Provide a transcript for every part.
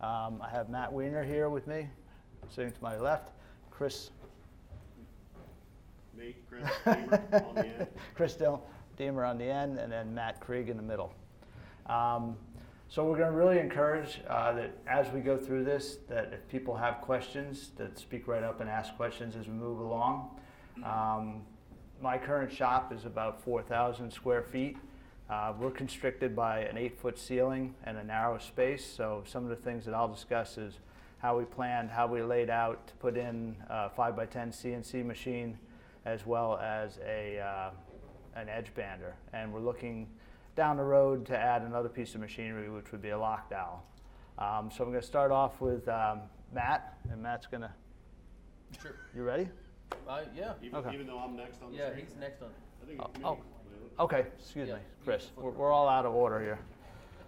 I have Matt Wehner here with me, sitting to my left. Chris. Me, Chris Dehmer on the end. Chris Dehmer on the end, and then Matt Krig in the middle. So we're going to really encourage that as we go through this, that if people have questions, that speak right up and ask questions as we move along. My current shop is about 4,000 square feet. We're constricted by an 8-foot ceiling and a narrow space, so some of the things that I'll discuss is how we planned, how we laid out to put in a 5x10 CNC machine as well as an edge bander. And we're looking down the road to add another piece of machinery, which would be a lock dowel. So I'm going to start off with Matt, and Matt's going to... Sure. You ready? Yeah. Even though I'm next on the Yeah, screen? he's next on. I think it's me. Okay, excuse Yeah, me, you Chris. can flip it. We're all out of order here.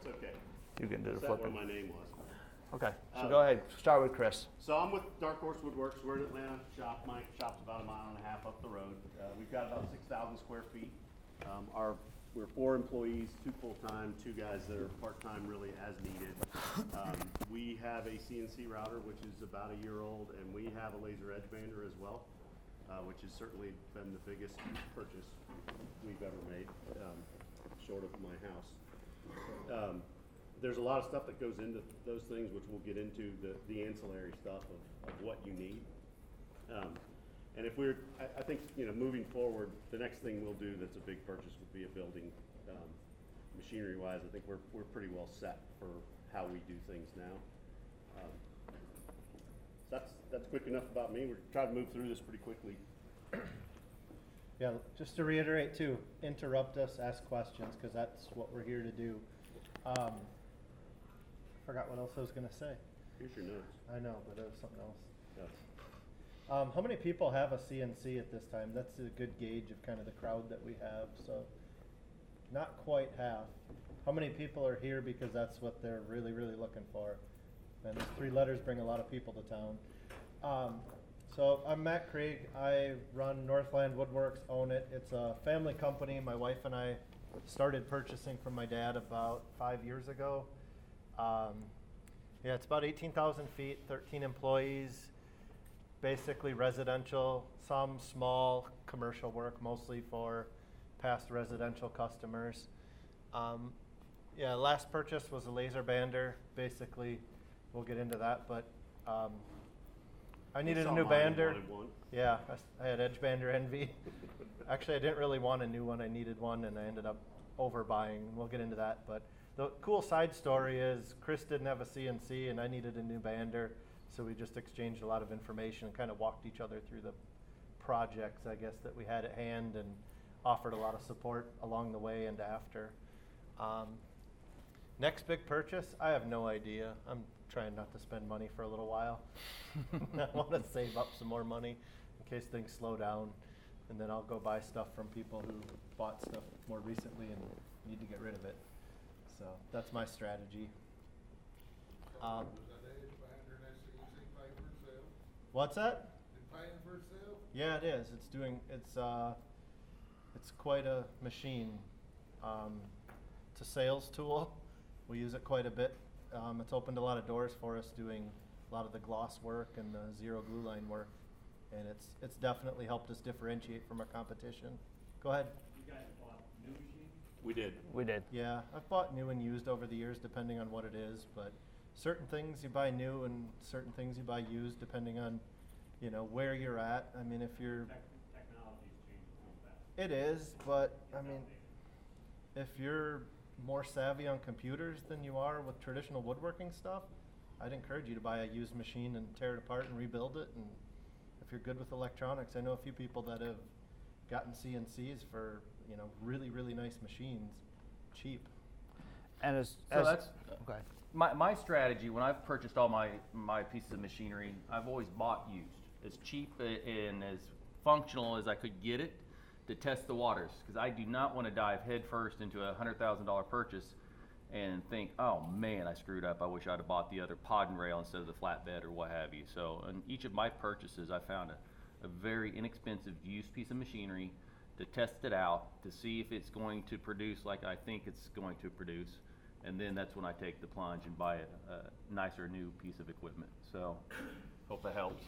That's okay. You can do the Is that where flipping. my name was? Okay, so go ahead. Start with Chris. So I'm with Dark Horse Woodworks. We're in Atlanta shop. My shop's about 1.5 miles up the road. We've got about 6,000 square feet. We're 4 employees, 2 full-time, 2 guys that are part-time really as needed. We have a CNC router, which is about a year old, and we have a laser edge bander as well, which has certainly been the biggest purchase we've ever made, short of my house. There's a lot of stuff that goes into those things, which we'll get into, the ancillary stuff of what you need. And if I think, moving forward, the next thing we'll do that's a big purchase would be a building, machinery-wise. I think we're pretty well set for how we do things now. That's quick enough about me. We're trying to move through this pretty quickly. Yeah, just to reiterate too, interrupt us, ask questions, because that's what we're here to do. Forgot what else I was going to say. Here's your notes. I know, but it was something else. Yes. How many people have a CNC at this time? That's a good gauge of kind of the crowd that we have. So not quite half. How many people are here because that's what they're really, really looking for? And those 3 letters bring a lot of people to town. So I'm Matt Krig. I run Northland Woodworks, own it. It's a family company. My wife and I started purchasing from my dad about 5 years ago. Yeah, it's about 18,000 feet, 13 employees, basically residential, some small commercial work, mostly for past residential customers. Yeah, last purchase was a laser bander. Basically, we'll get into that, but I needed a new bander. Yeah, I had edge bander envy. Actually, I didn't really want a new one. I needed one, and I ended up overbuying. We'll get into that, but the cool side story is Chris didn't have a CNC, and I needed a new bander, so we just exchanged a lot of information and kind of walked each other through the projects, I guess, that we had at hand, and offered a lot of support along the way and after. Next big purchase, I have no idea. I'm trying not to spend money for a little while. I want to save up some more money in case things slow down, and then I'll go buy stuff from people who bought stuff more recently and need to get rid of it. So that's my strategy. What's that? Yeah, it is. It's quite a machine. It's a sales tool. We use it quite a bit. It's opened a lot of doors for us doing a lot of the gloss work and the zero glue line work, and it's definitely helped us differentiate from our competition. Go ahead. You guys bought new machines? We did. We did. Yeah, I've bought new and used over the years depending on what it is, but certain things you buy new and certain things you buy used depending on, where you're at. I mean, if you're... Technology's changed so fast. It is, but I mean, if you're more savvy on computers than you are with traditional woodworking stuff, I'd encourage you to buy a used machine and tear it apart and rebuild it. And if you're good with electronics, I know a few people that have gotten CNCs for, really, really nice machines, cheap. And That's okay. my strategy when I've purchased all my pieces of machinery. I've always bought used, as cheap and as functional as I could get it, to test the waters, because I do not want to dive headfirst into a $100,000 purchase and think, oh man, I screwed up. I wish I'd have bought the other pod and rail instead of the flatbed or what have you. So in each of my purchases, I found a very inexpensive used piece of machinery to test it out, to see if it's going to produce like I think it's going to produce, and then that's when I take the plunge and buy a nicer new piece of equipment. So, hope that helps.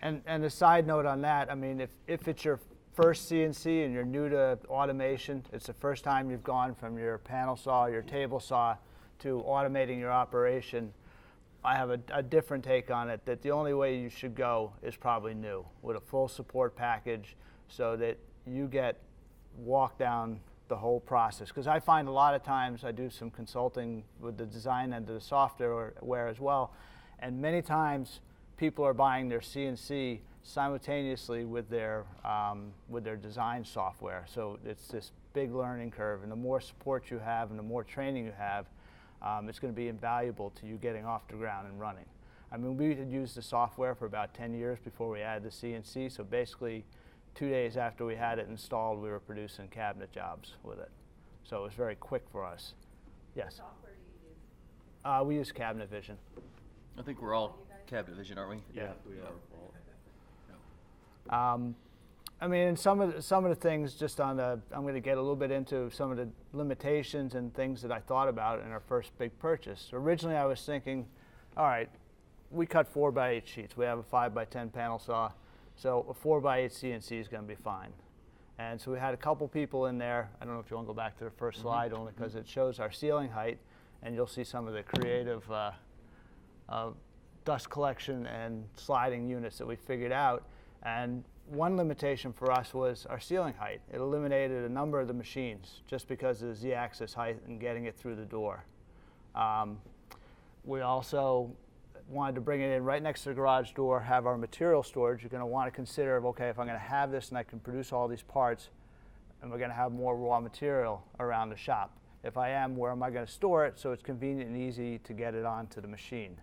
And a side note on that, I mean, if it's your first CNC and you're new to automation, it's the first time you've gone from your panel saw, your table saw, to automating your operation, I have a different take on it, that the only way you should go is probably new, with a full support package, so that you get walked down the whole process. Because I find a lot of times I do some consulting with the design end of the software as well, and many times people are buying their CNC simultaneously with their design software. So it's this big learning curve, and the more support you have and the more training you have, it's going to be invaluable to you getting off the ground and running. I mean, we had used the software for about 10 years before we added the CNC, so basically 2 days after we had it installed, we were producing cabinet jobs with it. So it was very quick for us. Yes? What software do you use? We use Cabinet Vision. I think we're all Cabinet Vision, aren't we? Yeah, we are. I mean, and some of the things, just on the, I'm going to get a little bit into some of the limitations and things that I thought about in our first big purchase. Originally, I was thinking, all right, we cut 4x8 sheets. We have a 5x10 panel saw, so a 4x8 CNC is going to be fine. And so we had a couple people in there. I don't know if you want to go back to the first slide, only because it shows our ceiling height, and you'll see some of the creative dust collection and sliding units that we figured out. And one limitation for us was our ceiling height. It eliminated a number of the machines just because of the Z-axis height and getting it through the door. We also wanted to bring it in right next to the garage door, have our material storage. You're going to want to consider, okay, if I'm going to have this and I can produce all these parts, and we're going to have more raw material around the shop. If I am, where am I going to store it so it's convenient and easy to get it onto the machine?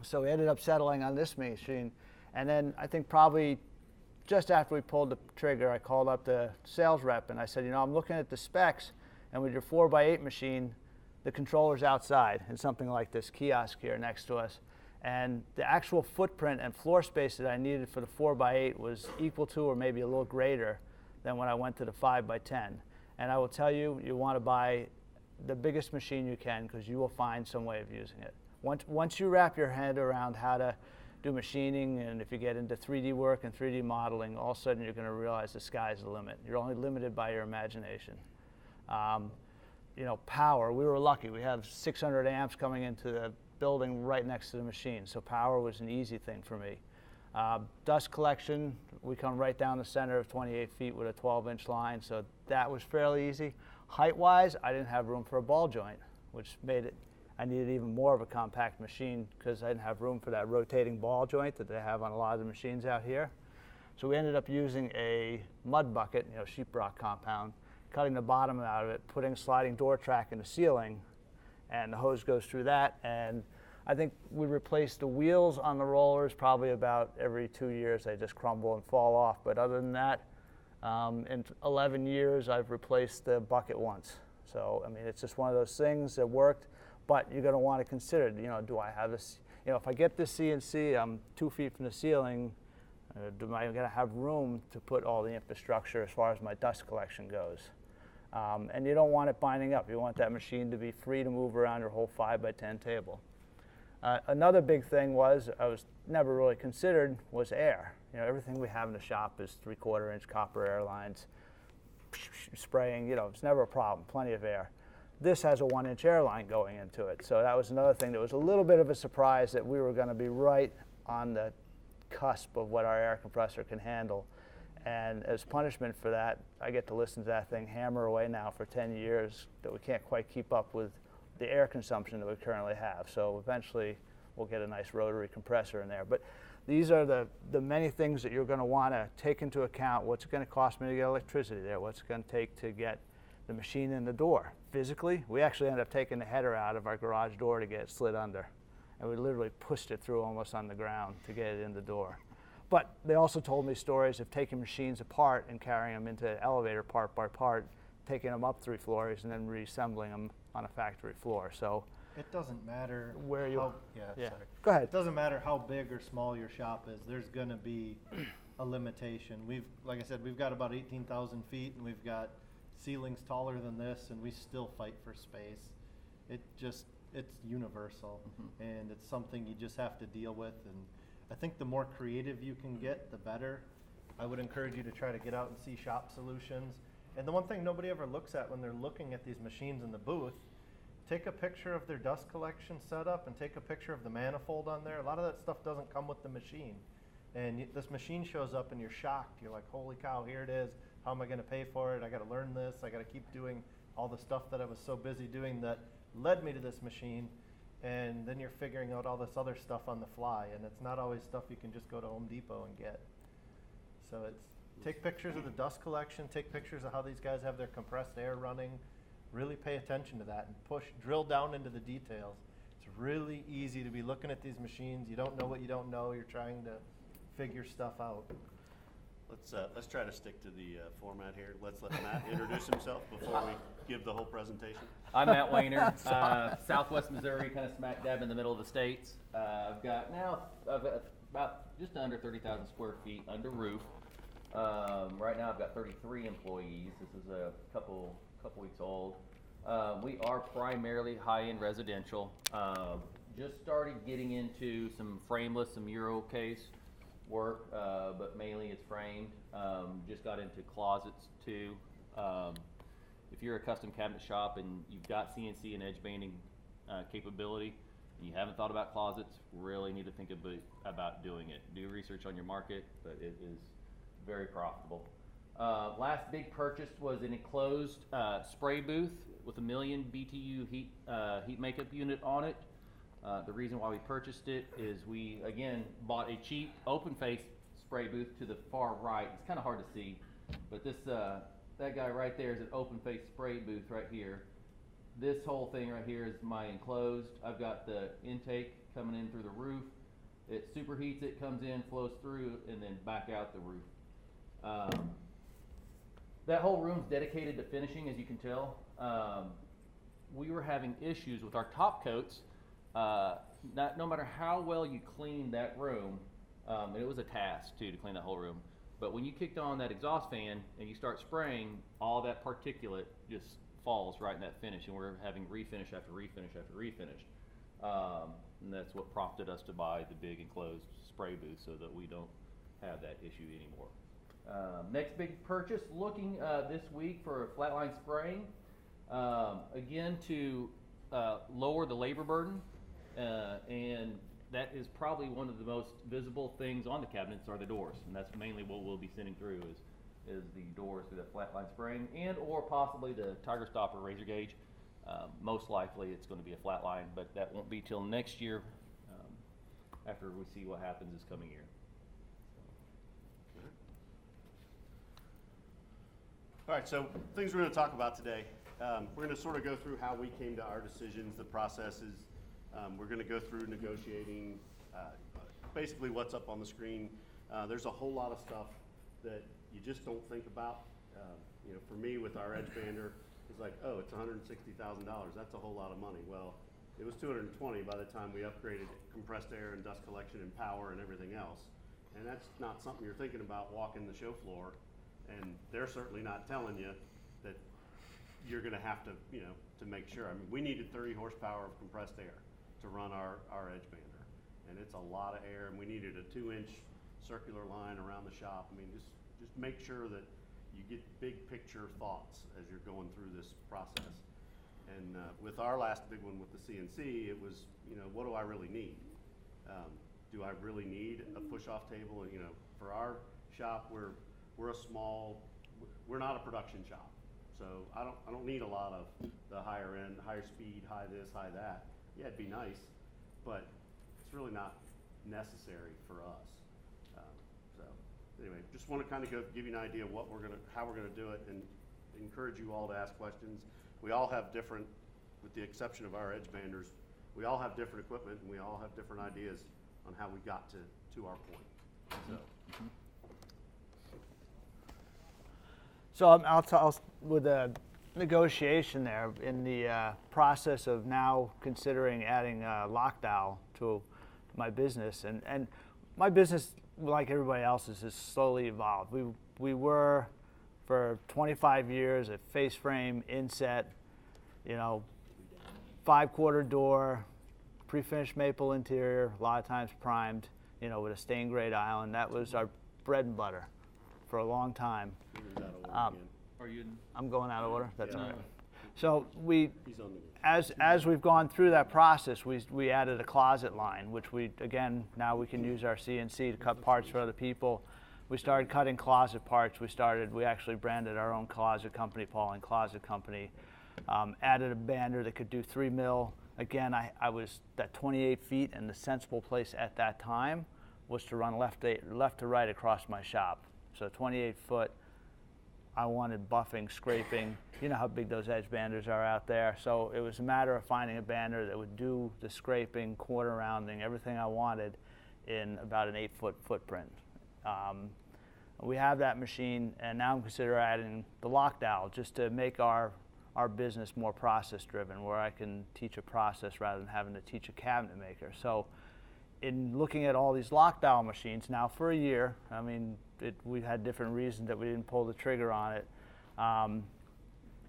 So we ended up settling on this machine. And then I think probably just after we pulled the trigger, I called up the sales rep and I said, you know, I'm looking at the specs, and with your 4x8 machine, the controller's outside in something like this kiosk here next to us. And the actual footprint and floor space that I needed for the 4x8 was equal to or maybe a little greater than when I went to the 5x10. And I will tell you, you want to buy the biggest machine you can, because you will find some way of using it. Once you wrap your head around how to do machining, and if you get into 3D work and 3D modeling, all of a sudden you're going to realize the sky's the limit. You're only limited by your imagination. You know, power, we were lucky. We have 600 amps coming into the building right next to the machine, so power was an easy thing for me. Dust collection, we come right down the center of 28 feet with a 12-inch line, so that was fairly easy. Height-wise, I didn't have room for a ball joint, which made it, I needed even more of a compact machine because I didn't have room for that rotating ball joint that they have on a lot of the machines out here. So we ended up using a mud bucket, you know, sheetrock compound, cutting the bottom out of it, putting a sliding door track in the ceiling, and the hose goes through that. And I think we replaced the wheels on the rollers probably about every 2 years. They just crumble and fall off. But other than that, in 11 years, I've replaced the bucket once. So, I mean, it's just one of those things that worked. But you're going to want to consider, you know, do I have this, you know, if I get this CNC, I'm 2 feet from the ceiling, am I going to have room to put all the infrastructure as far as my dust collection goes? And you don't want it binding up. You want that machine to be free to move around your whole 5x10 table. Another big thing was, I was never really considered, was air. You know, everything we have in the shop is 3/4 inch copper air lines, spraying, you know, it's never a problem, plenty of air. This has a 1-inch air line going into it. So that was another thing that was a little bit of a surprise, that we were going to be right on the cusp of what our air compressor can handle. And as punishment for that, I get to listen to that thing hammer away now for 10 years, that we can't quite keep up with the air consumption that we currently have. So eventually we'll get a nice rotary compressor in there. But these are the many things that you're going to want to take into account. What's it going to cost me to get electricity there? What's it going to take to get the machine in the door? Physically, we actually ended up taking the header out of our garage door to get it slid under. And we literally pushed it through almost on the ground to get it in the door. But they also told me stories of taking machines apart and carrying them into the elevator part by part, taking them up 3 floors and then reassembling them on a factory floor. So It doesn't matter where you, how, yeah. sorry. Go ahead. It doesn't matter how big or small your shop is. There's going to be a limitation. Like I said, we've got about 18,000 feet, and we've got ceiling's taller than this, and we still fight for space. It's universal, and it's something you just have to deal with. And I think the more creative you can get, the better. I would encourage you to try to get out and see shop solutions. And the one thing nobody ever looks at when they're looking at these machines in the booth, take a picture of their dust collection setup and take a picture of the manifold on there. A lot of that stuff doesn't come with the machine. And this machine shows up and you're shocked. You're like, holy cow, here it is. How am I going to pay for it? I got to learn this. I got to keep doing all the stuff that I was so busy doing that led me to this machine. And then you're figuring out all this other stuff on the fly. And it's not always stuff you can just go to Home Depot and get. So it's take pictures of the dust collection, take pictures of how these guys have their compressed air running. Really pay attention to that and drill down into the details. It's really easy to be looking at these machines. You don't know what you don't know. You're trying to figure stuff out. Let's try to stick to the format here. Let's let Matt introduce himself before we give the whole presentation. I'm Matt Wehner, Southwest Missouri, kind of smack dab in the middle of the states. I've got about just under 30,000 square feet under roof. Right now I've got 33 employees. This is a couple weeks old. We are primarily high-end residential. Just started getting into some frameless, some Euro case work, but mainly it's framed. Just got into closets too. If you're a custom cabinet shop and you've got CNC and edge banding capability, and you haven't thought about closets, really need to think about doing it. Do research on your market, but it is very profitable. Last big purchase was an enclosed spray booth with a 1 million BTU heat makeup unit on it. The reason why we purchased it is we, again, bought a cheap open face spray booth to the far right. It's kind of hard to see, but that guy right there is an open face spray booth right here. This whole thing right here is my enclosed. I've got the intake coming in through the roof. It superheats it, comes in, flows through, and then back out the roof. That whole room's dedicated to finishing, as you can tell. We were having issues with our top coats. No matter how well you clean that room, and it was a task too to clean that whole room, but when you kicked on that exhaust fan and you start spraying, all that particulate just falls right in that finish, and we're having refinish after refinish after refinish. And that's what prompted us to buy the big enclosed spray booth so that we don't have that issue anymore. Next big purchase, looking this week for flatline spraying, again to lower the labor burden, and that is probably one of the most visible things on the cabinets are the doors, and that's mainly what we'll be sending through is the doors through that flatline spraying, and or possibly the Tiger Stopper razor gauge. Most likely it's going to be a flatline, but that won't be till next year, after we see what happens this coming year. All right, so things we're going to talk about today. We're going to sort of go through how we came to our decisions, the processes. We're going to go through negotiating, basically what's up on the screen. There's a whole lot of stuff that you just don't think about. For me with our edge bander, it's like, oh, it's $160,000. That's a whole lot of money. Well, it was $220 by the time we upgraded compressed air and dust collection and power and everything else. And that's not something you're thinking about walking the show floor. And they're certainly not telling you that you're going to have to, to make sure. I mean, we needed 30 horsepower of compressed air to run our edge bander, and it's a lot of air. And we needed a 2-inch circular line around the shop. I mean, just make sure that you get big picture thoughts as you're going through this process. And with our last big one with the CNC, it was, what do I really need? Do I really need a push-off table? And for our shop, we're not a production shop, so I don't need a lot of the higher end, higher speed, high this, high that. Yeah, it'd be nice, but it's really not necessary for us. So anyway, just want to kind of give you an idea of how we're gonna do it, and encourage you all to ask questions. We all have different, with the exception of our edge banders, we all have different equipment, and we all have different ideas on how we got to our point. So I'll with the negotiation there, in the process of now considering adding lock dowel to my business, and my business, like everybody else's, has slowly evolved. We were for 25 years, a face frame, inset, 5-quarter door, pre-finished maple interior, a lot of times primed, with a stained grade island. That was our bread and butter for a long time. Are you in? I'm going out of order. That's Yeah. all right. So He's on the. as we've gone through that process, we added a closet line, which now we can use our CNC to cut parts for other people. We started cutting closet parts. We actually branded our own closet company, Paul and Closet Company. Added a bander that could do 3 mil. Again, I was at 28 feet, and the sensible place at that time was to run left to right across my shop. So 28 foot. I wanted buffing, scraping. You know how big those edge banders are out there. So it was a matter of finding a bander that would do the scraping, quarter rounding, everything I wanted in about an 8-foot footprint. We have that machine, and now I'm considering adding the lock dowel just to make our business more process driven, where I can teach a process rather than having to teach a cabinet maker. So in looking at all these lock dowel machines now for a year, we had different reasons that we didn't pull the trigger on it.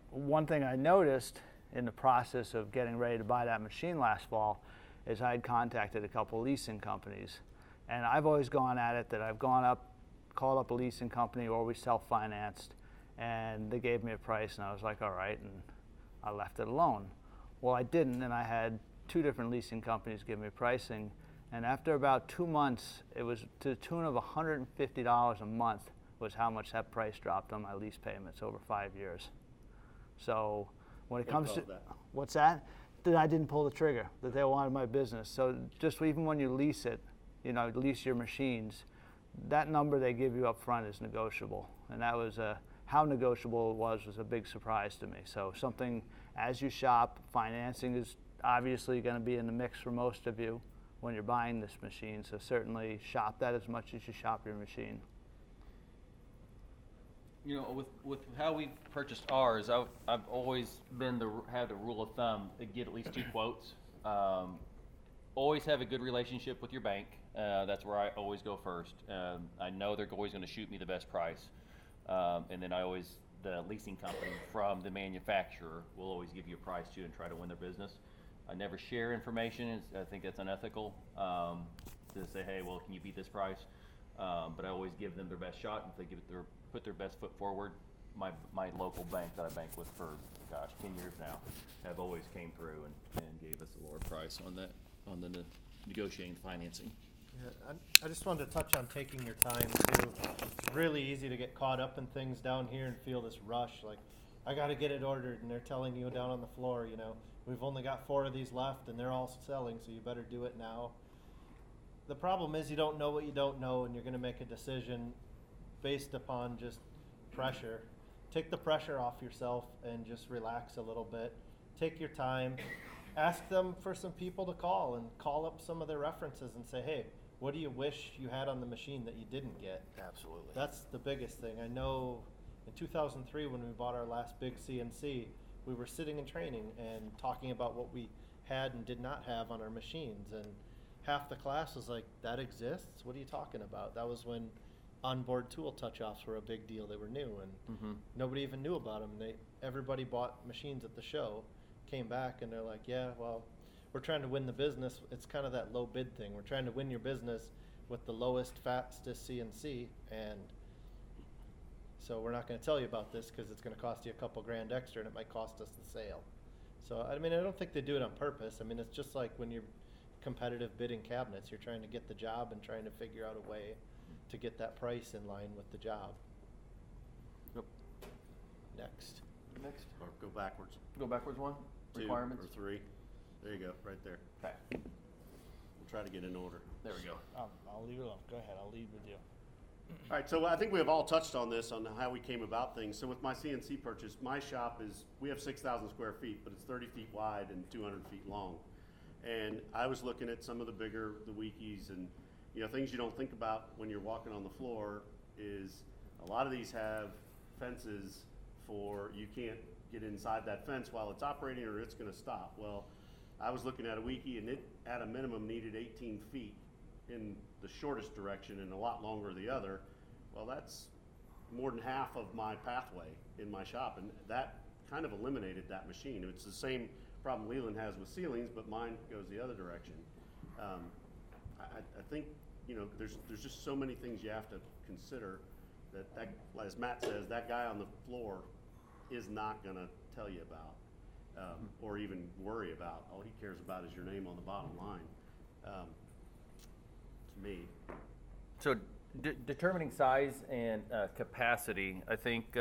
One thing I noticed in the process of getting ready to buy that machine last fall is I had contacted a couple leasing companies. And I've always gone at it that I've called up a leasing company, or we self-financed, and they gave me a price, and I was like, all right, and I left it alone. Well, I didn't, and I had 2 different leasing companies give me pricing. And after about 2 months, it was to the tune of $150 a month was how much that price dropped on my lease payments over 5 years. So when it comes to, what's that? That I didn't pull the trigger, that they wanted my business. So just even when you lease it, lease your machines, that number they give you up front is negotiable. And that was how negotiable it was a big surprise to me. So something, as you shop, financing is obviously going to be in the mix for most of you when you're buying this machine, so certainly shop that as much as you shop your machine. With how we purchased ours, I've always had the rule of thumb to get at least 2 quotes. Always have a good relationship with your bank. That's where I always go first. I know they're always going to shoot me the best price, and then the leasing company from the manufacturer will always give you a price too and try to win their business. I never share information. I think that's unethical to say, hey, well, can you beat this price? But I always give them their best shot. If they put their best foot forward, my local bank that I bank with for 10 years now have always came through and gave us a lower price on the negotiating financing. Yeah, I just wanted to touch on taking your time too. It's really easy to get caught up in things down here and feel this rush, like I got to get it ordered, and they're telling you down on the floor, we've only got 4 of these left, and they're all selling, so you better do it now. The problem is you don't know what you don't know, and you're going to make a decision based upon just pressure. Take the pressure off yourself and just relax a little bit. Take your time. Ask them for some people to call, and call up some of their references and say, hey, what do you wish you had on the machine that you didn't get? Absolutely. That's the biggest thing. I know in 2003 when we bought our last big CNC, we were sitting in training and talking about what we had and did not have on our machines, and half the class was like, that exists? What are you talking about? That was when onboard tool touch-offs were a big deal. They were new, and nobody even knew about them. Everybody bought machines at the show, came back, and they're like, yeah, well, we're trying to win the business. It's kind of that low bid thing. We're trying to win your business with the lowest, fastest CNC, and so we're not going to tell you about this because it's going to cost you a couple grand extra, and it might cost us the sale. So, I don't think they do it on purpose. It's just like when you're competitive bidding cabinets. You're trying to get the job and trying to figure out a way to get that price in line with the job. Yep. Next. Or go backwards. Go backwards one. 2 Requirements. or 3. There you go, right there. Okay. We'll try to get in order. There we go. I'll leave it alone. Go ahead. I'll lead with you. All right, so I think we have all touched on this, on how we came about things. So with my CNC purchase, my shop we have 6,000 square feet, but it's 30 feet wide and 200 feet long. And I was looking at some of the Weekies, and things you don't think about when you're walking on the floor is a lot of these have fences for you can't get inside that fence while it's operating or it's going to stop. Well, I was looking at a Weekie, and it at a minimum needed 18 feet in the shortest direction and a lot longer the other. Well, that's more than half of my pathway in my shop, and that kind of eliminated that machine. It's the same problem Leland has with ceilings, but mine goes the other direction. I think, you know, there's just so many things you have to consider that, as Matt says, that guy on the floor is not going to tell you about or even worry about. All he cares about is your name on the bottom line. To me. So determining size and capacity, I think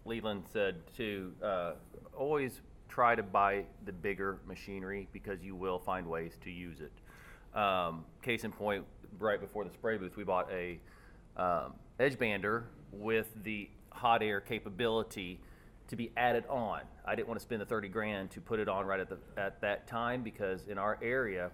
Leland said to always try to buy the bigger machinery because you will find ways to use it. Case in point, right before the spray booth, we bought a edge bander with the hot air capability to be added on. I didn't want to spend the 30 grand to put it on right at that time, because in our area,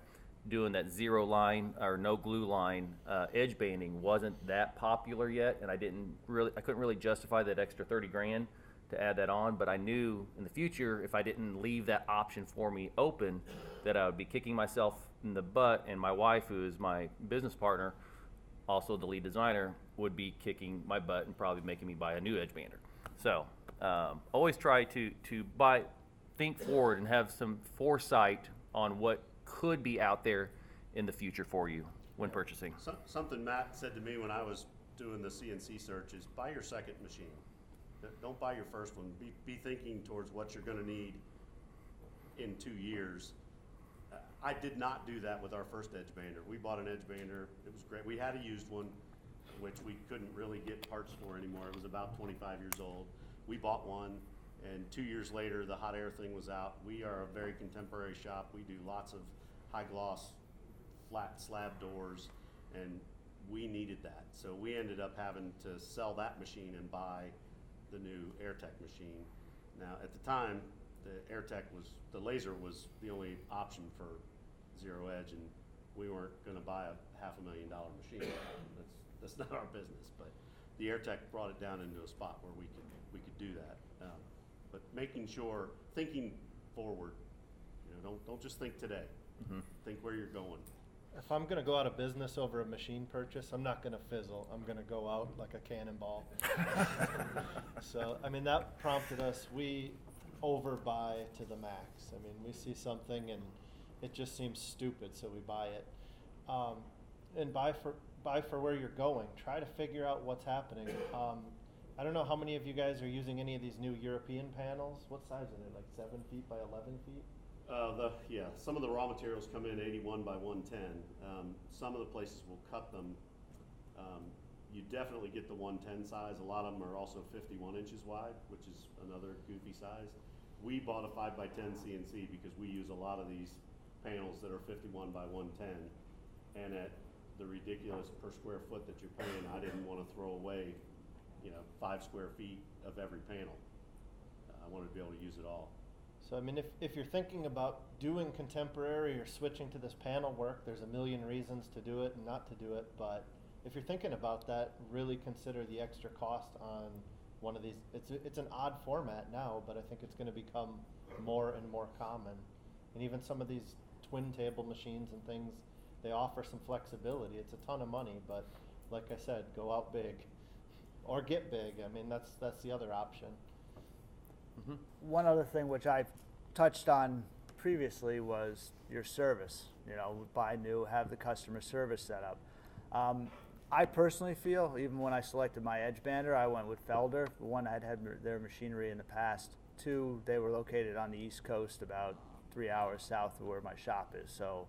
doing that zero line or no glue line edge banding wasn't that popular yet, and I couldn't really justify that extra 30 grand to add that on. But I knew in the future, if I didn't leave that option for me open, that I would be kicking myself in the butt, and my wife, who is my business partner, also the lead designer, would be kicking my butt and probably making me buy a new edge bander. So always try to think forward and have some foresight on what could be out there in the future for you when purchasing. Something Matt said to me when I was doing the CNC search is buy your second machine. Don't buy your first one. Be thinking towards what you're going to need in 2 years. I did not do that with our first edge bander. We bought an edge bander. It was great. We had a used one, which we couldn't really get parts for anymore. It was about 25 years old. We bought one, and 2 years later, the hot air thing was out. We are a very contemporary shop. We do lots of high gloss, flat slab doors, and we needed that. So we ended up having to sell that machine and buy the new AirTech machine. Now, at the time, the laser was the only option for zero edge, and we weren't going to buy a $500,000 machine. That's not our business. But the AirTech brought it down into a spot where we could do that. But making sure, thinking forward, you know, don't just think today. Mm-hmm. Think where you're going. If I'm going to go out of business over a machine purchase, I'm not going to fizzle. I'm going to go out like a cannonball. So, I mean, that prompted us. We overbuy to the max. I mean, we see something and it just seems stupid, so we buy it. And buy for where you're going. Try to figure out what's happening. I don't know how many of you guys are using any of these new European panels. What size are they? Like 7 feet by 11 feet? Some of the raw materials come in 81 by 110. Some of the places will cut them. You definitely get the 110 size. A lot of them are also 51 inches wide, which is another goofy size. We bought a 5 by 10 CNC because we use a lot of these panels that are 51 by 110. And at the ridiculous per square foot that you're paying, I didn't want to throw away, 5 square feet of every panel. I wanted to be able to use it all. So, I mean, if you're thinking about doing contemporary or switching to this panel work, there's a million reasons to do it and not to do it. But if you're thinking about that, really consider the extra cost on one of these. It's an odd format now, but I think it's going to become more and more common. And even some of these twin table machines and things, they offer some flexibility. It's a ton of money, but like I said, go out big or get big. I mean, that's the other option. Mm-hmm. One other thing which I touched on previously was your service. Buy new, have the customer service set up. I personally feel, even when I selected my edge bander, I went with Felder. One, I'd had their machinery in the past. Two, they were located on the East Coast, about 3 hours south of where my shop is. So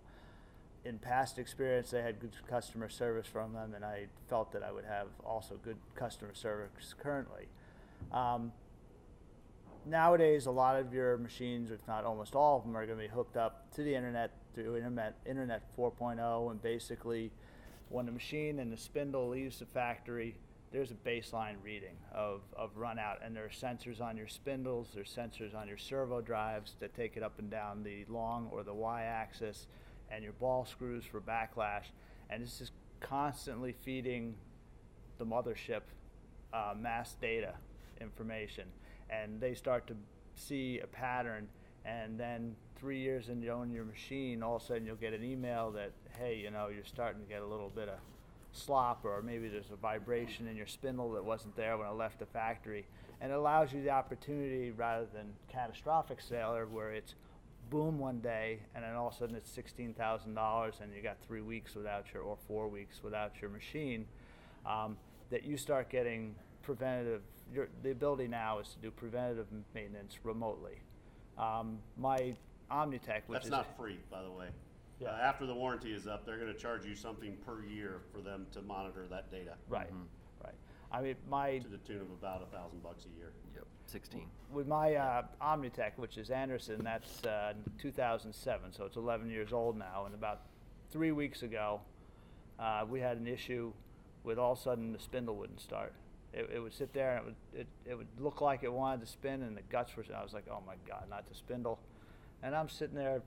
in past experience, they had good customer service from them, and I felt that I would have also good customer service currently. Nowadays, a lot of your machines, if not almost all of them, are going to be hooked up to the internet through Internet 4.0, and basically when the machine and the spindle leaves the factory, there's a baseline reading of run out, and there are sensors on your spindles, there's sensors on your servo drives that take it up and down the long or the y-axis, and your ball screws for backlash, and this is constantly feeding the mothership mass data information, and they start to see a pattern, and then 3 years into owning your machine, all of a sudden you'll get an email that, hey, you're starting to get a little bit of slop, or maybe there's a vibration in your spindle that wasn't there when it left the factory. And it allows you the opportunity, rather than catastrophic failure where it's boom one day and then all of a sudden it's $16,000 and you got 3 weeks without your, or 4 weeks without your machine, that you start getting preventative. The ability now is to do preventative maintenance remotely. My Omnitech, which That's is not free, by the way. Yeah. After the warranty is up, they're gonna charge you something per year for them to monitor that data. right, right. I mean, my To the tune of about $1,000 a year. Yep, 16. with my Omnitech, which is Anderson, that's 2007, so it's 11 years old now. And about 3 weeks ago, we had an issue with all of a sudden the spindle wouldn't start. It would sit there and it would look like it wanted to spin, and the guts were. I was like, oh my God, not the spindle. And I'm sitting there.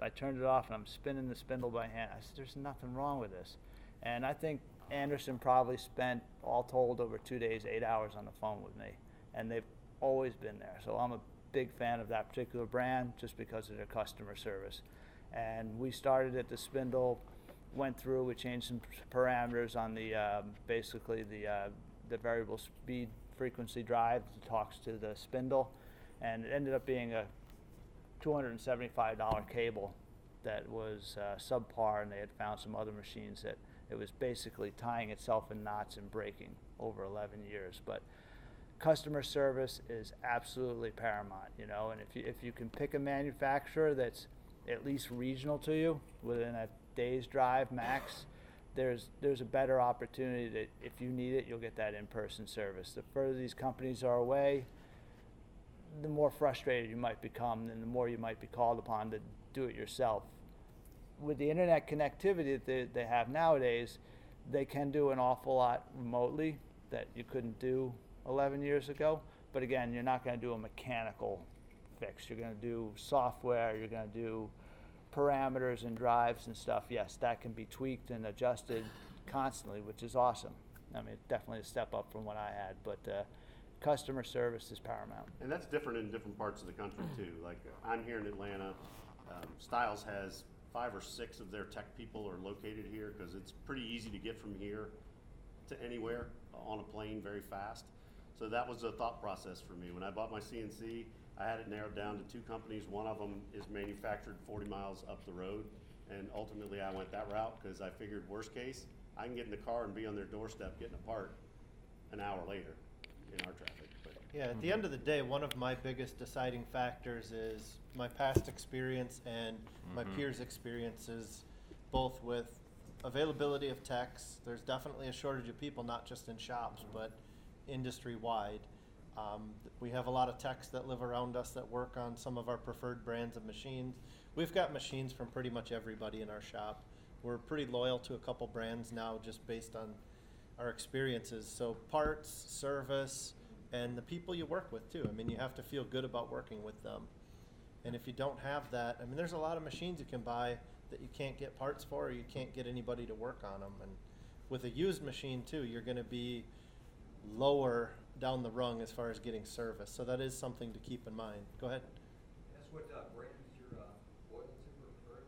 I turned it off and I'm spinning the spindle by hand. I said, there's nothing wrong with this. And I think Anderson probably spent, all told, over 2 days, 8 hours on the phone with me. And they've always been there. So I'm a big fan of that particular brand just because of their customer service. And we started at the spindle, went through, we changed some parameters on the, basically the variable speed frequency drive that talks to the spindle. And it ended up being a $275 cable that was subpar, and they had found some other machines that it was basically tying itself in knots and breaking over 11 years. But customer service is absolutely paramount, you know, and if you can pick a manufacturer that's at least regional to you, within a day's drive max, there's a better opportunity that if you need it, you'll get that in-person service. The further these companies are away, the more frustrated you might become, and the more you might be called upon to do it yourself. With the internet connectivity that they have nowadays, they can do an awful lot remotely that you couldn't do 11 years ago. But again, you're not going to do a mechanical fix. You're going to do software, you're going to do parameters and drives and stuff. Yes, that can be tweaked and adjusted constantly, which is awesome. I mean, definitely a step up from what I had, but customer service is paramount. And that's different in different parts of the country too. Like I'm here in Atlanta. Stiles has 5 or 6 of their tech people are located here because it's pretty easy to get from here to anywhere on a plane very fast. So that was a thought process for me. When I bought my CNC, I had it narrowed down to 2 companies. One of them is manufactured 40 miles up the road. And ultimately I went that route because I figured worst case, I can get in the car and be on their doorstep getting a part an hour later in our traffic. But Yeah, at the end of the day, one of my biggest deciding factors is my past experience and my peers' experiences, both with availability of techs. There's definitely a shortage of people, not just in shops, but industry-wide. We have a lot of techs that live around us that work on some of our preferred brands of machines. We've got machines from pretty much everybody in our shop. We're pretty loyal to a couple brands now just based on our experiences. So parts, service, and the people you work with too. I mean, you have to feel good about working with them. And if you don't have that, I mean, there's a lot of machines you can buy that you can't get parts for, or you can't get anybody to work on them. And with a used machine too, you're going to be lower down the rung as far as getting service. So that is something to keep in mind. Go ahead. That's what brand is your oil zipper referring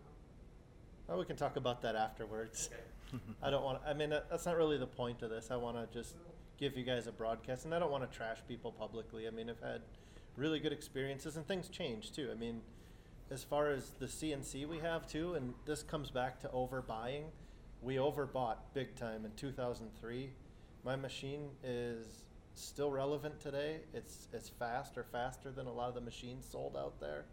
on? Oh, we can talk about that afterwards. Okay. I don't want. I mean, that's not really the point of this. I want to just give you guys a broadcast, and I don't want to trash people publicly. I mean, I've had really good experiences, and things change too. I mean, as far as the CNC we have too, and this comes back to overbuying. We overbought big time in 2003. My machine is still relevant today. It's fast or faster than a lot of the machines sold out there.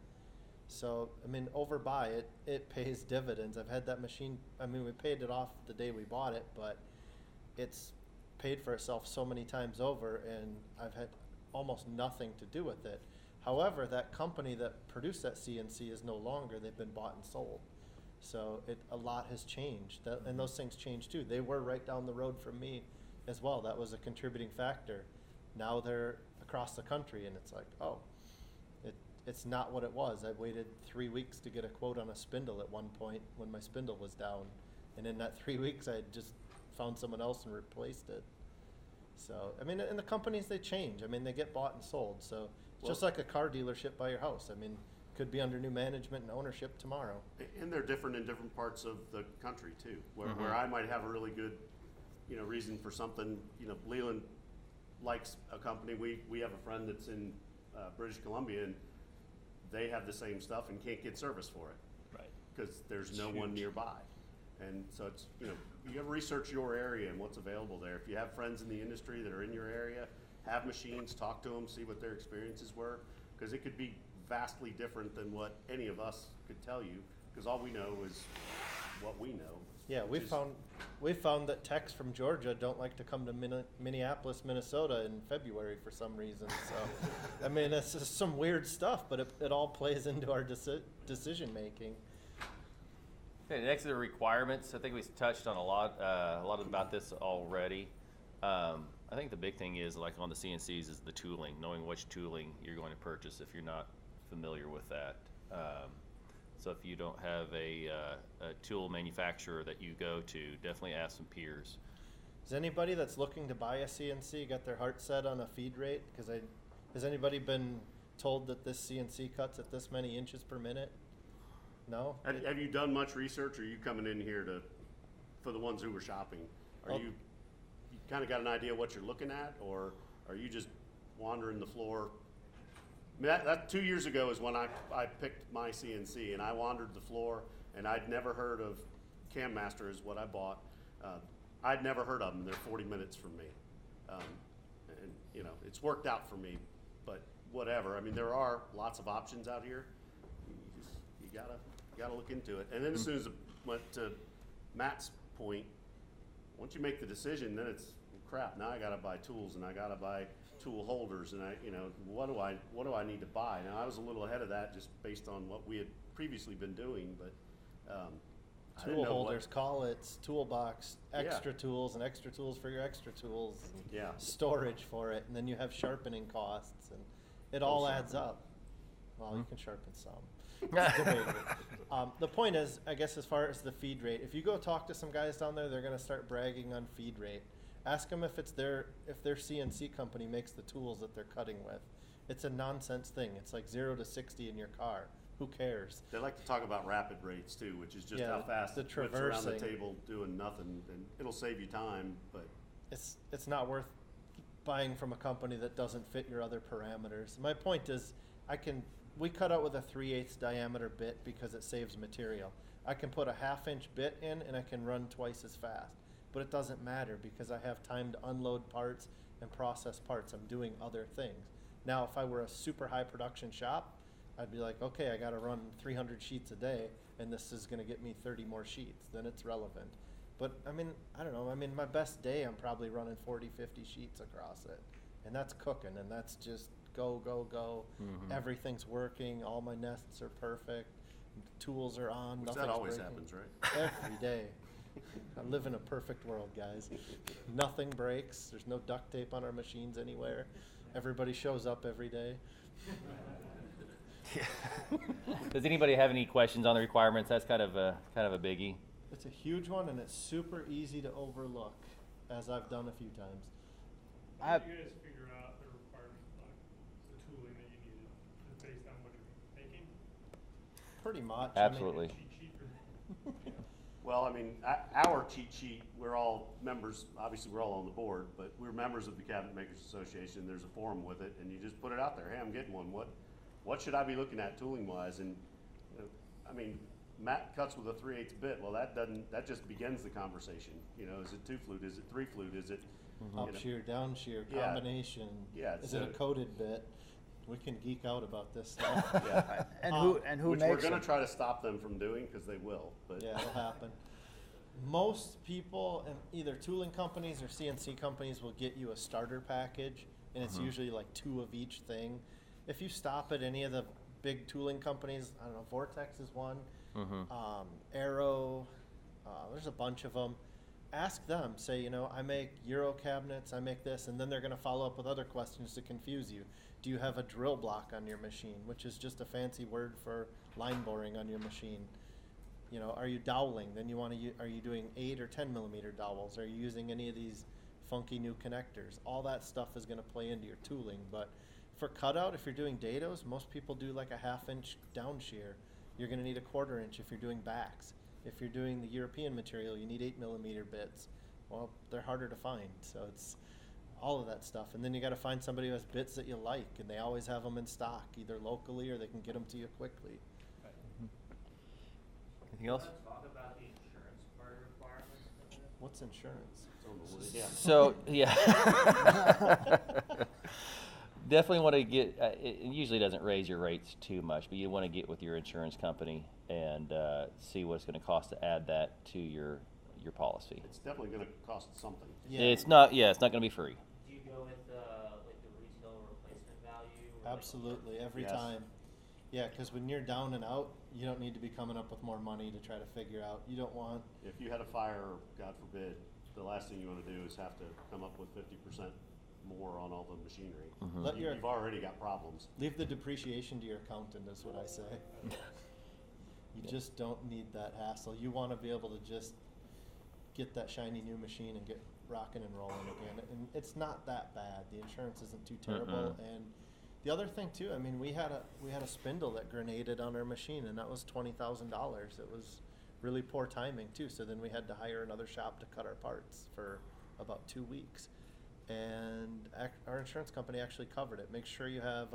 So, I mean, overbuy it, it pays dividends. I've had that machine, I mean, we paid it off the day we bought it, but it's paid for itself so many times over, and I've had almost nothing to do with it. However, that company that produced that CNC is no longer. They've been bought and sold. So a lot has changed, and those things change too. They were right down the road from me as well. That was a contributing factor. Now they're across the country, and it's like, oh, it's not what it was. I waited 3 weeks to get a quote on a spindle at one point when my spindle was down. And in that 3 weeks, I had just found someone else and replaced it. So, I mean, and the companies, they change. I mean, they get bought and sold. So it's just like a car dealership by your house. I mean, could be under new management and ownership tomorrow. And they're different in different parts of the country too, where I might have a really good reason for something, Leland likes a company. We have a friend that's in British Columbia, and they have the same stuff and can't get service for it. Right. Because there's no one nearby. And so it's, you gotta research your area and what's available there. If you have friends in the industry that are in your area, have machines, talk to them, see what their experiences were, because it could be vastly different than what any of us could tell you, because all we know is what we know. Yeah, we found that techs from Georgia don't like to come to Minneapolis, Minnesota in February for some reason. So, I mean, it's just some weird stuff, but it all plays into our decision making. Okay, next are the requirements. I think we touched on a lot about this already. I think the big thing is, like on the CNCs, is the tooling, knowing which tooling you're going to purchase if you're not familiar with that. So if you don't have a tool manufacturer that you go to, definitely ask some peers. Is anybody that's looking to buy a CNC got their heart set on a feed rate? Because has anybody been told that this CNC cuts at this many inches per minute? No? Have you done much research, or are you coming in here for the ones who were shopping? You kind of got an idea what you're looking at, or are you just wandering the floor? I mean, that 2 years ago is when I picked my CNC, and I wandered the floor, and I'd never heard of Cam Master is what I bought. I'd never heard of them. They're 40 minutes from me. And it's worked out for me, but whatever. I mean, there are lots of options out here. You gotta look into it. And then as soon as it went to Matt's point, once you make the decision, then it's crap. Now I gotta buy tools, and I gotta buy tool holders, and what do I need to buy? Now I was a little ahead of that just based on what we had previously been doing, but I didn't Tool know holders, collets, toolbox, extra tools, and extra tools for your extra tools. And storage for it, and then you have sharpening costs, and it all adds up. Well, you can sharpen some. It's debatable. The point is, I guess, as far as the feed rate, if you go talk to some guys down there, they're going to start bragging on feed rate. Ask them if their CNC company makes the tools that they're cutting with. It's a nonsense thing. It's like 0 to 60 in your car. Who cares? They like to talk about rapid rates too, which is just how fast the it whips around the traversing. table doing nothing, and it'll save you time, but It's not worth buying from a company that doesn't fit your other parameters. My point is, we cut out with a 3/8 diameter bit because it saves material. I can put a 1/2 inch bit in, and I can run twice as fast. But it doesn't matter because I have time to unload parts and process parts. I'm doing other things. Now, if I were a super high production shop, I'd be like, okay, I got to run 300 sheets a day, and this is going to get me 30 more sheets. Then it's relevant. But I mean, I don't know. I mean, my best day, I'm probably running 40, 50 sheets across it. And that's cooking, and that's just go, go, go. Mm-hmm. Everything's working. All my nests are perfect. Tools are on. which Nothing's that always breaking. happens, right? Every day. I live in a perfect world, guys. Nothing breaks. There's no duct tape on our machines anywhere. Everybody shows up every day. Does anybody have any questions on the requirements? That's kind of a biggie. It's a huge one, and it's super easy to overlook, as I've done a few times. How did you guys figure out the requirements, like the tooling that you needed, just based on what you're making? Pretty much. Absolutely. Cheat sheet or- Well, I mean, our cheat sheet, we're all members, obviously we're all on the board, but we're members of the Cabinet Makers Association. There's a forum with it, and you just put it out there. Hey, I'm getting one. What should I be looking at tooling wise? And I mean, Matt cuts with a 3/8 bit. Well, that just begins the conversation. Is it 2 flute? Is it 3 flute? Is it Up shear, down shear, Yeah. combination. Yeah, Is it a so- coded bit? We can geek out about this stuff. Yeah. And who Which we're makes going to them? try to stop them from doing, because they will. But Yeah, it'll happen. Most people, in either tooling companies or CNC companies, will get you a starter package, and it's usually like 2 of each thing. If you stop at any of the big tooling companies, I don't know, Vortex is one, Arrow, there's a bunch of them. Ask them, say, I make Euro cabinets, I make this, and then they're going to follow up with other questions to confuse you. Do you have a drill block on your machine, which is just a fancy word for line boring on your machine? Are you doweling? Then are you doing 8 or 10 millimeter dowels? Are you using any of these funky new connectors? All that stuff is going to play into your tooling. But for cutout, if you're doing dados, most people do like a 1/2 inch down shear. You're going to need a 1/4 inch if you're doing backs. If you're doing the European material, you need 8 millimeter bits. Well, they're harder to find, so it's all of that stuff. And then you got to find somebody who has bits that you like, and they always have them in stock, either locally or they can get them to you quickly. Anything else? Talk about the insurance part of requirements. What's insurance? Yeah. So, yeah. Definitely want to get, it usually doesn't raise your rates too much, but you want to get with your insurance company and see what it's going to cost to add that to your policy. It's definitely gonna cost something. Yeah. It's not going to be free. Do you go with like the retail replacement value? Or Absolutely, every Yes. time. Yeah, because when you're down and out, you don't need to be coming up with more money to try to figure out. You don't want. If you had a fire, God forbid, the last thing you wanna do is have to come up with 50% more on all the machinery. Let your You've already got problems. leave the depreciation to your accountant. Is what I say. You just don't need that hassle. You want to be able to just get that shiny new machine and get rocking and rolling again. And it's not that bad. The insurance isn't too terrible. And the other thing too, I mean, we had a spindle that grenaded on our machine, and that was $20,000. It was really poor timing too. So then we had to hire another shop to cut our parts for about 2 weeks. And our insurance company actually covered it. Make sure you have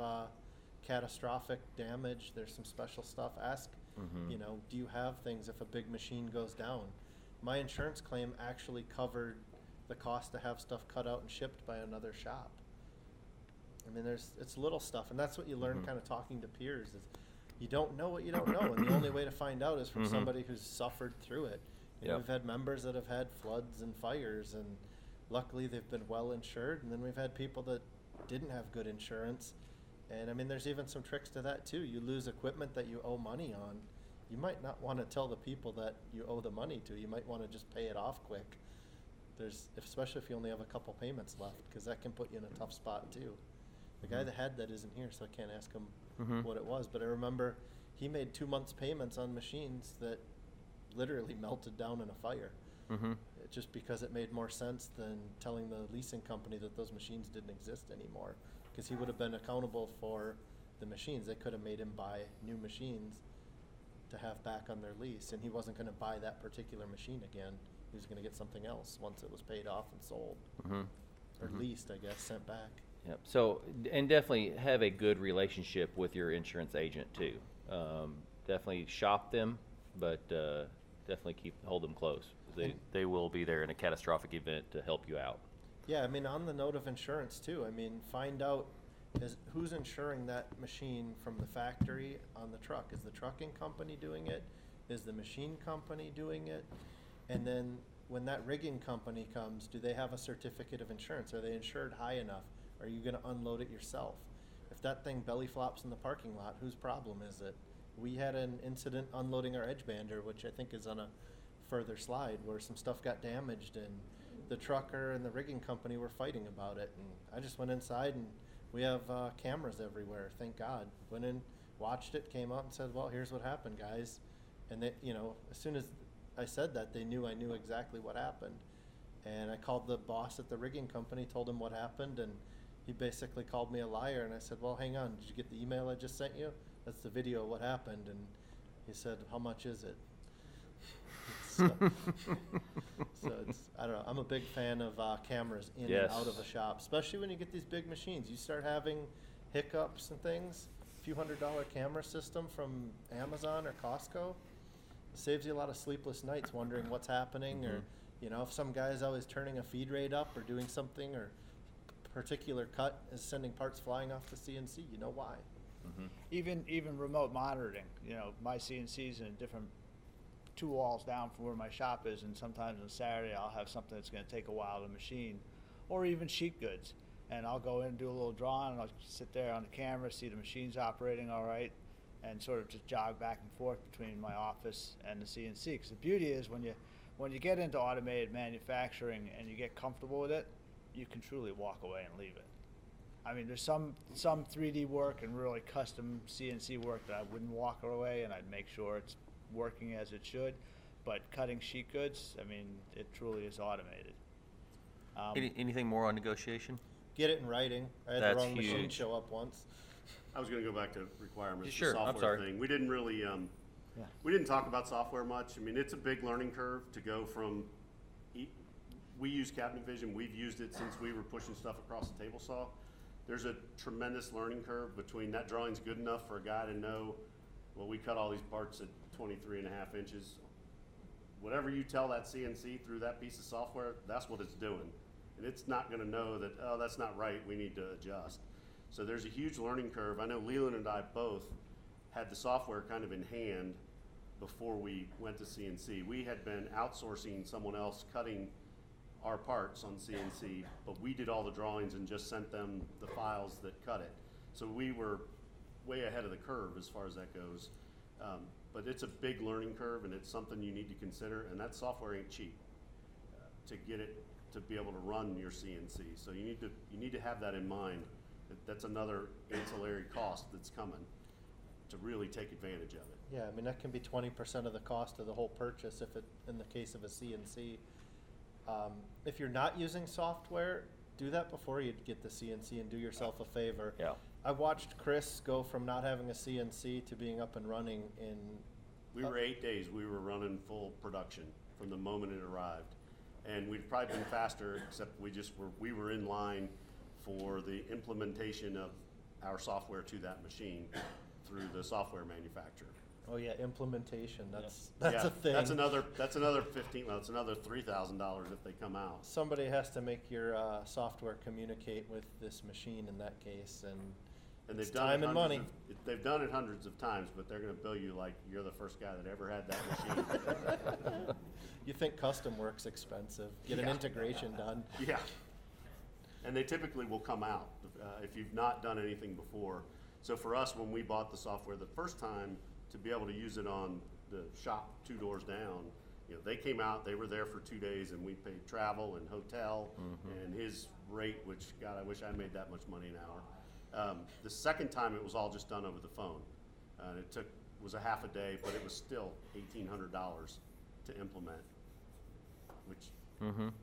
catastrophic damage. There's some special stuff. Ask, you know, do you have things if a big machine goes down? My insurance claim actually covered the cost to have stuff cut out and shipped by another shop. I mean, it's little stuff, and that's what you learn kind of talking to peers is you don't know what you don't know, and the only way to find out is from somebody who's suffered through it. You know, Yep. we've had members that have had floods and fires, and luckily they've been well insured, and then we've had people that didn't have good insurance. And I mean, there's even some tricks to that too. You lose equipment that you owe money on. You might not want to tell the people that you owe the money to. You might want to just pay it off quick. Especially if you only have a couple payments left, because that can put you in a tough spot too. The guy that had that isn't here, so I can't ask him what it was. But I remember he made 2 months payments on machines that literally melted down in a fire. Just because it made more sense than telling the leasing company that those machines didn't exist anymore. Because he would have been accountable for the machines. They could have made him buy new machines to have back on their lease, and he wasn't going to buy that particular machine again. He was going to get something else once it was paid off and sold, or leased, I guess, sent back. Yep. So, and definitely have a good relationship with your insurance agent too. Definitely shop them, but definitely hold them close. They will be there in a catastrophic event to help you out. Yeah, I mean, on the note of insurance too, I mean, find out who's insuring that machine from the factory on the truck. Is the trucking company doing it? Is the machine company doing it? And then when that rigging company comes, do they have a certificate of insurance? Are they insured high enough? Are you going to unload it yourself? If that thing belly flops in the parking lot, whose problem is it? We had an incident unloading our edge bander, which I think is on a further slide, where some stuff got damaged and the trucker and the rigging company were fighting about it. And I just went inside, and we have cameras everywhere, thank God. Went in, watched it, came out and said, well, here's what happened, guys. And they, you know, as soon as I said that, they knew I knew exactly what happened. And I called the boss at the rigging company, told him what happened, and he basically called me a liar. And I said, well, hang on, did you get the email I just sent you? That's the video of what happened. And he said, how much is it? So it's, I don't know, I'm a big fan of cameras in and out of a shop, especially when you get these big machines. You start having hiccups and things. A few $100 camera system from Amazon or Costco, it saves you a lot of sleepless nights wondering what's happening, or you know, if some guy is always turning a feed rate up or doing something, or a particular cut is sending parts flying off the CNC, you know why. Even remote monitoring. You know, my CNC's in a different 2 walls down from where my shop is, and sometimes on Saturday I'll have something that's going to take a while to machine, or even sheet goods, and I'll go in and do a little drawing, and I'll sit there on the camera, see the machine's operating all right, and sort of just jog back and forth between my office and the CNC. Because the beauty is when you get into automated manufacturing and you get comfortable with it, you can truly walk away and leave it. I mean, there's some 3D work and really custom CNC work that I wouldn't walk away, and I'd make sure it's working as it should. But cutting sheet goods, I mean, it truly is automated. Anything more on negotiation? Get it in writing. I had That's the wrong machine huge. show up once. I was gonna go back to requirements, Sure, the I'm software sorry. thing. We didn't really, we didn't talk about software much. I mean, it's a big learning curve to go from we use Cabinet Vision. We've used it since we were pushing stuff across the table saw. There's a tremendous learning curve between that drawing's good enough for a guy to know, well, we cut all these parts at 23.5 inches. Whatever you tell that CNC through that piece of software, that's what it's doing. And it's not gonna know that, oh, that's not right, we need to adjust. So there's a huge learning curve. I know Leland and I both had the software kind of in hand before we went to CNC. We had been outsourcing someone else cutting our parts on CNC, but we did all the drawings and just sent them the files that cut it. So we were way ahead of the curve as far as that goes. But it's a big learning curve, and it's something you need to consider, and that software ain't cheap to get it to be able to run your CNC. So you need to have that in mind. That's another ancillary cost that's coming to really take advantage of it. Yeah, I mean, that can be 20% of the cost of the whole purchase if it, in the case of a CNC. If you're not using software, do that before you get the CNC and do yourself a favor. Yeah. I watched Chris go from not having a CNC to being up and running in. We were 8 days, we were running full production from the moment it arrived. And we'd probably been faster, except we were in line for the implementation of our software to that machine through the software manufacturer. Oh yeah, implementation. That's Yeah, a thing. That's another $15. It's another $3,000 if they come out. Somebody has to make your software communicate with this machine in that case, and And it's they've done time it and money. they've done it hundreds of times, but they're going to bill you like you're the first guy that ever had that machine. You think custom work's expensive? Get an Yeah. integration done. Yeah. And they typically will come out if you've not done anything before. So for us, when we bought the software the first time, to be able to use it on the shop 2 doors down, you know, they came out, they were there for 2 days, and we paid travel and hotel and his rate, which, God, I wish I made that much money an hour. The second time, it was all just done over the phone. And it was a half a day, but it was still $1,800 to implement, which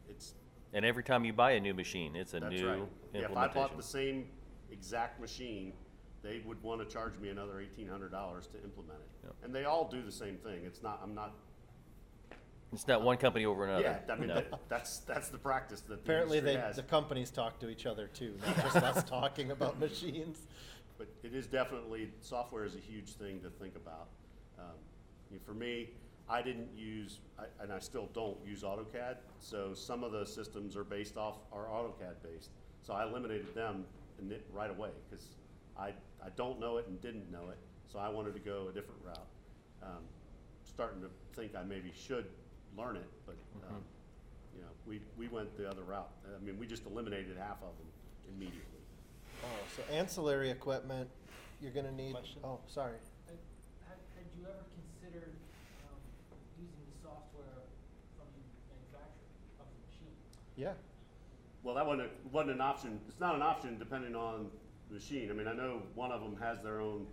it's. And every time you buy a new machine, it's a That's new right. implementation. Yeah, if I bought the same exact machine, they would want to charge me another $1,800 to implement it. Yep. And they all do the same thing. It's not, It's not one company over another. yeah, I mean, No. that's the practice that the Apparently, industry has. the companies talk to each other too, not just us talking about machines. But it is definitely, software is a huge thing to think about. You know, for me, I didn't use, and I still don't use AutoCAD, so some of the systems are AutoCAD based. So I eliminated them right away, because I don't know it and didn't know it, so I wanted to go a different route. Starting to think I maybe should learn it, but you know, we went the other route. I mean, we just eliminated half of them immediately. Oh, so ancillary equipment, you're gonna need. Question? Oh, sorry. Had you ever considered using the software from the manufacturer of the machine? Yeah. Well, that wasn't an option. It's not an option depending on the machine. I mean, I know one of them has their own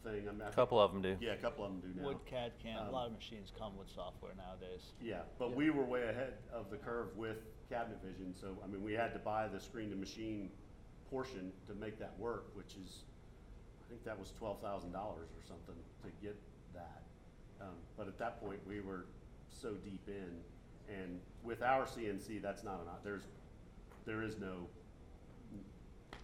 thing. I mean, A couple of them do. Yeah, a couple of them do now. Wood CAD can. A lot of machines come with software nowadays. Yeah, but we were way ahead of the curve with Cabinet Vision. So, I mean, we had to buy the screen to machine portion to make that work, which is, I think that was $12,000 or something to get that. But at that point, we were so deep in, and with our CNC, that's not there is no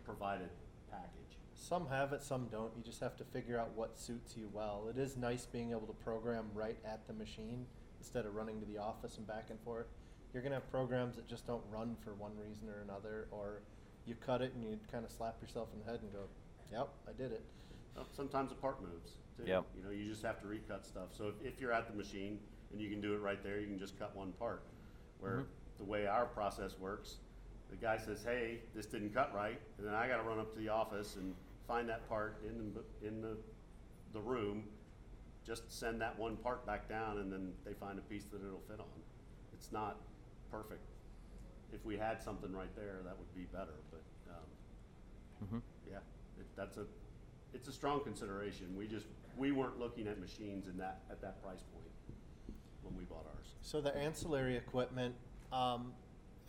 provided package. Some have it, some don't. You just have to figure out what suits you well. It is nice being able to program right at the machine instead of running to the office and back and forth. You're gonna have programs that just don't run for one reason or another, or you cut it and you kind of slap yourself in the head and go, yep, I did it. Well, sometimes a part moves too. Yep. You know, you just have to recut stuff. So if you're at the machine and you can do it right there, you can just cut one part. Where the way our process works, the guy says, hey, this didn't cut right, and then I gotta run up to the office and find that part in the room, just send that one part back down, and then they find a piece that it'll fit on. It's not perfect. If we had something right there, that would be better, but, yeah, it's a strong consideration. We weren't looking at machines at that price point when we bought ours. So the ancillary equipment,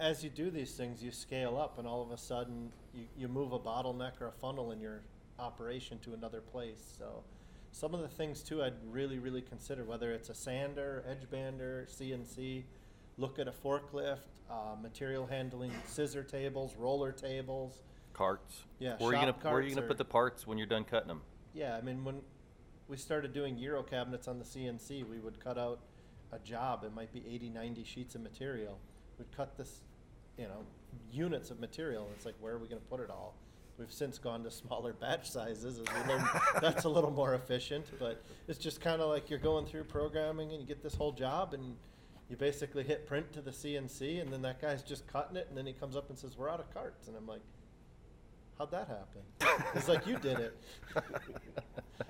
as you do these things, you scale up, and all of a sudden you move a bottleneck or a funnel in your operation to another place. So some of the things too I'd really consider, whether it's a sander, edge bander, CNC, look at a forklift, material handling, scissor tables, roller tables. Carts. Yeah, Where are you shop gonna carts put the parts when you're done cutting them? Yeah, I mean, when we started doing Euro cabinets on the CNC, we would cut out a job. It might be 80, 90 sheets of material. We'd cut this, units of material. And it's like, where are we going to put it all? We've since gone to smaller batch sizes. As we learned, that's a little more efficient, but it's just kind of like you're going through programming and you get this whole job and you basically hit print to the CNC and then that guy's just cutting it and then he comes up and says, we're out of carts. And I'm like, how'd that happen? He's like, you did it.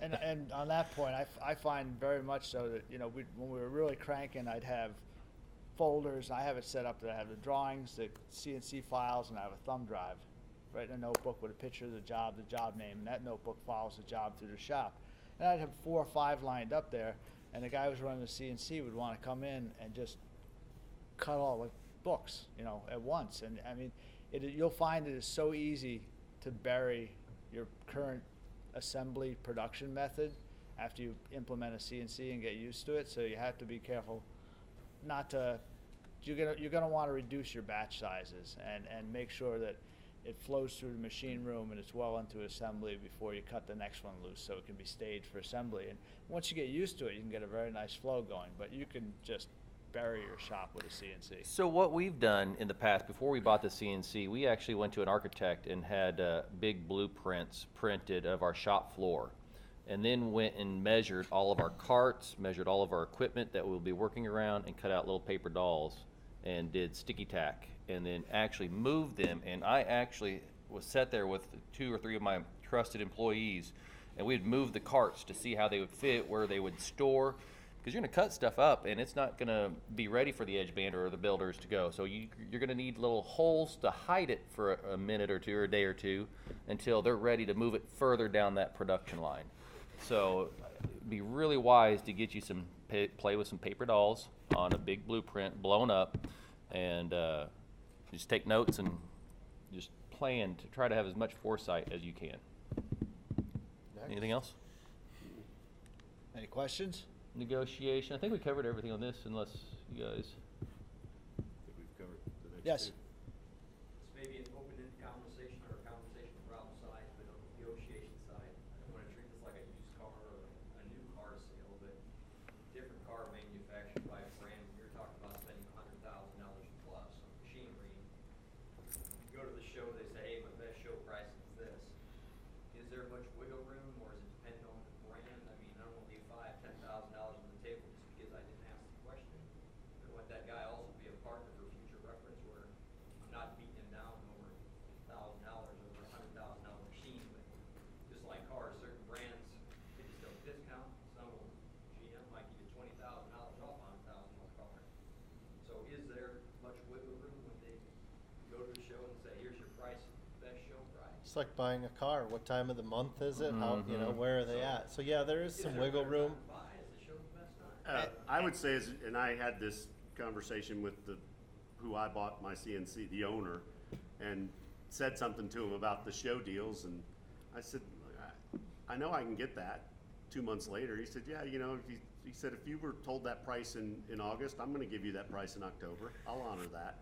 And on that point, I find very much so that, when we were really cranking, I'd have folders. I have it set up that I have the drawings, the CNC files, and I have a thumb drive right in a notebook with a picture of the job name, and that notebook follows the job through the shop. And I'd have 4 or 5 lined up there, and the guy who was running the CNC would want to come in and just cut all the books, at once. And I mean, you'll find it is so easy to bury your current assembly production method after you implement a CNC and get used to it. So you have to be careful not to. You're gonna want to reduce your batch sizes and make sure that it flows through the machine room and it's well into assembly before you cut the next one loose, so it can be staged for assembly. And once you get used to it, you can get a very nice flow going. But you can just bury your shop with a CNC. So what we've done in the past, before we bought the CNC, we actually went to an architect and had big blueprints printed of our shop floor, and then went and measured all of our carts, measured all of our equipment that we'll be working around, and cut out little paper dolls and did sticky tack, and then actually moved them. And I actually was sat there with 2 or 3 of my trusted employees, and we'd move the carts to see how they would fit, where they would store, because you're going to cut stuff up and it's not going to be ready for the edge bander or the builders to go. So you're going to need little holes to hide it for a minute or two or a day or two until they're ready to move it further down that production line. So it'd be really wise to get you play with some paper dolls on a big blueprint blown up, and just take notes and just plan to try to have as much foresight as you can. Next. Anything else? Any questions? Negotiation. I think we covered everything on this, unless you guys. I think we've covered the next Yes. two. This may be an open-ended conversation or a conversation from outside, but on the negotiation side, I don't wanna treat this like a used car or a new car sale, but different car manufactured by a brand, you're talking about spending $100,000 plus on machinery. You go to the show, they say, hey, my best show price is this. Is there much wiggle room, or is it dependent on the brand? I mean, I don't wanna leave $5,000, $10,000 on the table just because I didn't ask the question. I want that guy also to be a partner for future reference, where I'm not beating him down over $1,000 over a $100,000 machine, but just like cars, certain brands give you still discount. Some of them, GM might give you $20,000 off on a $1,000 car. So is there much wiggle room when they go to the show and say, here's your price, best show price? It's like buying a car. What time of the month is it? How, where are they at? So yeah, there is some wiggle room. Is the show the best time? I would say, and I had this conversation with who I bought my CNC, the owner, and said something to him about the show deals, and I said, I know I can get that. 2 months later, he said, yeah, he said, if you were told that price in August, I'm going to give you that price in October. I'll honor that.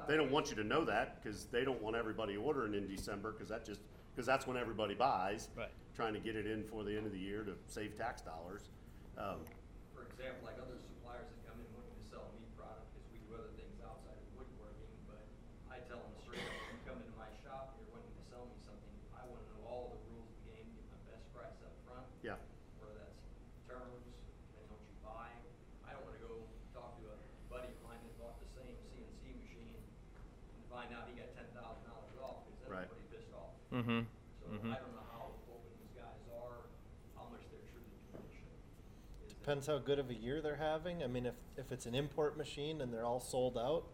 They don't want you to know that because they don't want everybody ordering in December because that's when everybody buys. Right. Trying to get it in for the end of the year to save tax dollars. For example, like other suppliers that come in wanting to sell a meat product, because we do other things outside of woodworking, but I tell them straight up, when you come into my shop, you're wanting to sell me something, I want to know all the rules of the game, get my best price up front. Yeah. Whether that's terms, depending on what you buy. I don't want to go talk to a buddy of mine that bought the same CNC machine and find out he got $10,000 off, because then Right. everybody pissed off. Mm-hmm. So I don't know how open these guys are, how much they're truly traditional. Depends how good of a year they're having. I mean, if it's an import machine and they're all sold out,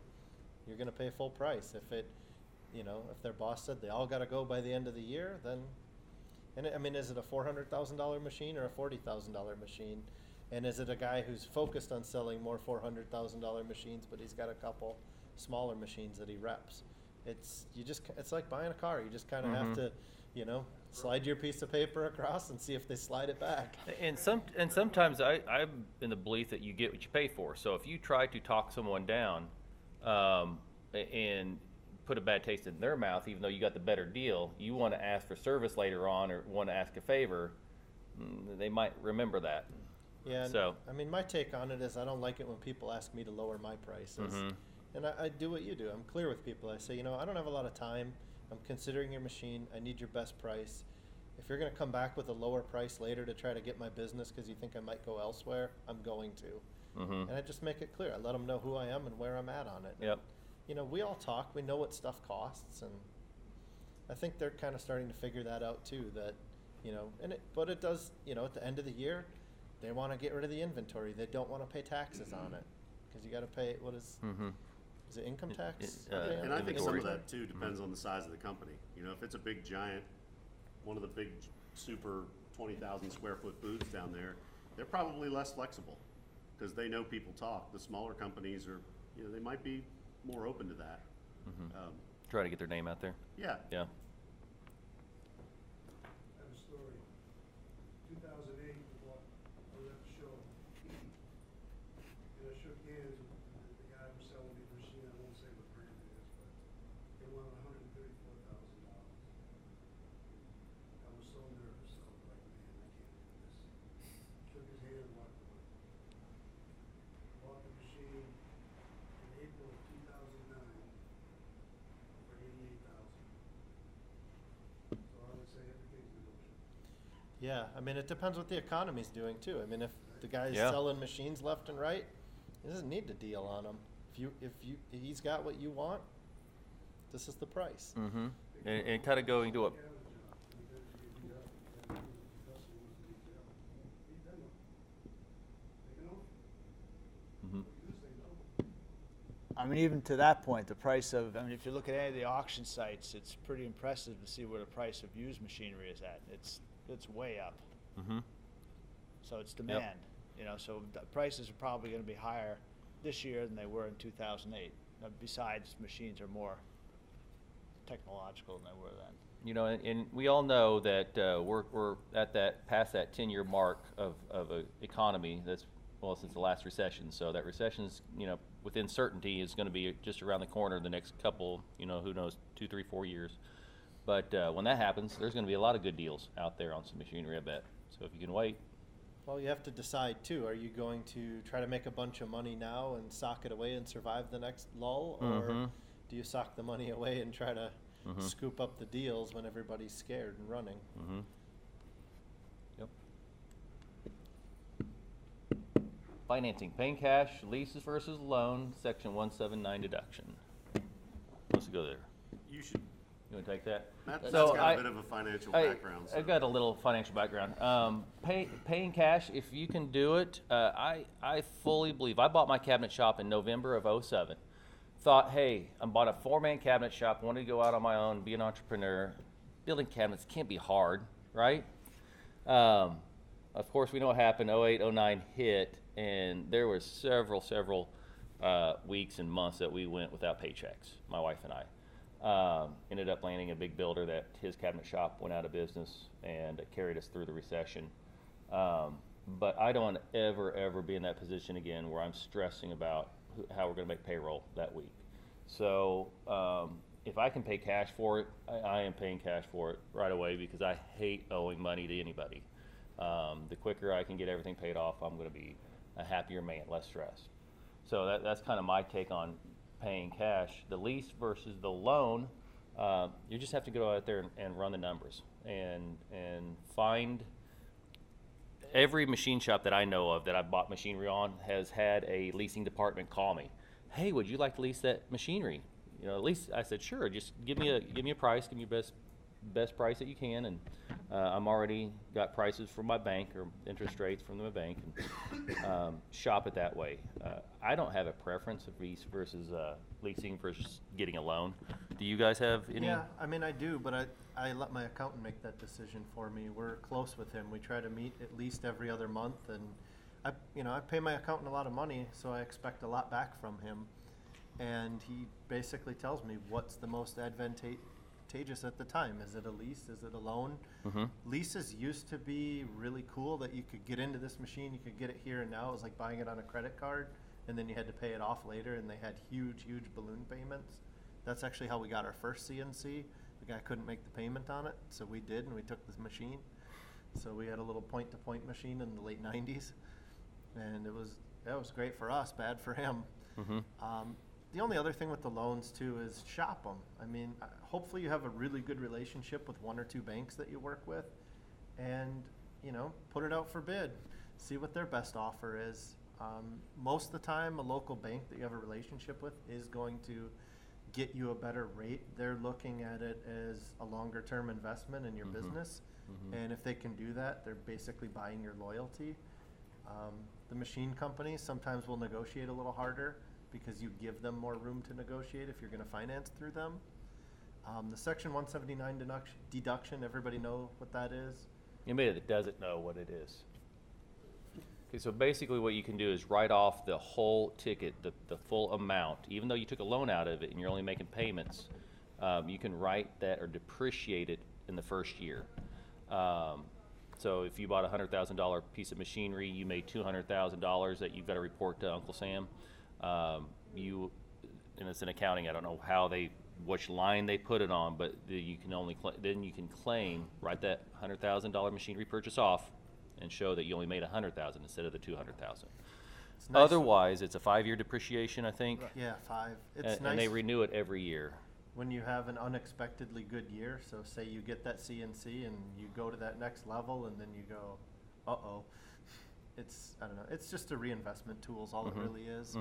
you're going to pay full price. If if their boss said they all got to go by the end of the year, then, is it a $400,000 machine or a $40,000 machine? And is it a guy who's focused on selling more $400,000 machines, but he's got a couple smaller machines that he reps? It's like buying a car. You just kind of have to slide your piece of paper across and see if they slide it back. And sometimes I'm in the belief that you get what you pay for. So if you try to talk someone down and put a bad taste in their mouth, even though you got the better deal, you want to ask for service later on or want to ask a favor, they might remember that. Yeah, So I mean, my take on it is I don't like it when people ask me to lower my prices. And I do what you do. I'm clear with people. I say, I don't have a lot of time. I'm considering your machine. I need your best price. If you're going to come back with a lower price later to try to get my business because you think I might go elsewhere, I'm going to. And I just make it clear. I let them know who I am and where I'm at on it. Yep. We all talk. We know what stuff costs, and I think they're kind of starting to figure that out too. That but it does. At the end of the year, they want to get rid of the inventory. They don't want to pay taxes on it because you got to pay is it income tax? And I think some of Inventory. that too depends on the size of the company. If it's a big giant, one of the big super 20,000 square foot booths down there, they're probably less flexible because they know people talk. The smaller companies are, they might be more open to that. Try to get their name out there. Yeah. Yeah. I have a story. 2008, we were at the show. And I shook hands with the guy who was selling me the machine. I won't say what brand it is, but they wanted $134,000. I was so nervous. I was like, man, I can't do this. Shook his hand and walked away. Bought the machine in April of 2009 for $88,000. So I would say everything's negotiable. Yeah, I mean, it depends what the economy's doing too. I mean, if the guy's Yeah. selling machines left and right, he doesn't need to deal on them. If he's got what you want, this is the price. And kind of going to a I mean, even to that point, the price of, if you look at any of the auction sites, it's pretty impressive to see where the price of used machinery is at. It's way up. So it's demand, so the prices are probably going to be higher this year than they were in 2008. Besides, machines are more technological than they were then. And we all know that we're at past that 10-year mark of an economy that's, since the last recession. So that recession's, within certainty is going to be just around the corner the next couple, who knows, 2, 3, 4 years. But when that happens, there's going to be a lot of good deals out there on some machinery, I bet. So if you can wait. Well, you have to decide too. Are you going to try to make a bunch of money now and sock it away and survive the next lull, or do you sock the money away and try to scoop up the deals when everybody's scared and running? Yep. Financing, paying cash, leases versus loan, section 179 deduction. Let's go there. You should. You want to take that? Matt's So got a bit of a financial background. So. I've got a little financial background. Paying cash, if you can do it, I fully believe. I bought my cabinet shop in November of 07. Thought, hey, I bought a 4-man cabinet shop, wanted to go out on my own, be an entrepreneur. Building cabinets can't be hard, right? Of course, we know what happened. 08, 09 hit, and there were several weeks and months that we went without paychecks, my wife and I. Ended up landing a big builder that his cabinet shop went out of business, and it carried us through the recession. But I don't want to ever be in that position again where I'm stressing about how we're going to make payroll that week. So if I can pay cash for it, I am paying cash for it right away because I hate owing money to anybody. The quicker I can get everything paid off, I'm going to be a happier man, less stressed. So that's kind of my take on paying cash. The lease versus the loan, you just have to go out there and run the numbers and find. Every machine shop that I know of that I've bought machinery on has had a leasing department call me. Hey, would you like to lease that machinery? At least I said, sure. Just give me a price. Give me your best price that you can, and I'm already got prices from my bank or interest rates from my bank, and shop it that way. I don't have a preference of lease versus leasing versus getting a loan. Do you guys have any? Yeah, I mean I do, but I let my accountant make that decision for me. We're close with him. We try to meet at least every other month, and I pay my accountant a lot of money, so I expect a lot back from him. And he basically tells me what's the most advantageous advantageous at the time. Is it a lease? Is it a loan? Leases used to be really cool that you could get into this machine, you could get it here and now. It was like buying it on a credit card, and then you had to pay it off later, and they had huge balloon payments. That's actually how we got our first CNC. The guy couldn't make the payment on it, so we did, and we took the machine. So we had a little point-to-point machine in the late 90s, and that was great for us, bad for him. The only other thing with the loans too is shop them. I mean, hopefully you have a really good relationship with 1 or 2 banks that you work with, and put it out for bid. See what their best offer is. Most of the time, a local bank that you have a relationship with is going to get you a better rate. They're looking at it as a longer term investment in your business, and if they can do that, they're basically buying your loyalty. The machine companies sometimes will negotiate a little harder because you give them more room to negotiate if you're going to finance through them. The Section 179 deduction, everybody know what that is? Anybody that doesn't know what it is. Okay, so basically what you can do is write off the whole ticket, the full amount. Even though you took a loan out of it and you're only making payments, you can write that or depreciate it in the first year. So if you bought a $100,000 piece of machinery, you made $200,000 that you've got to report to Uncle Sam. And it's in accounting, I don't know which line they put it on, but you can only then you can claim, write that $100,000 machinery purchase off, and show that you only made $100,000 instead of the $200,000. Nice. Otherwise, it's a 5-year depreciation, I think. Yeah, 5. It's and, nice. and they renew it every year. When you have an unexpectedly good year, so say you get that CNC and you go to that next level, and then you go, uh-oh. I don't know, it's just a reinvestment tool is all it really is.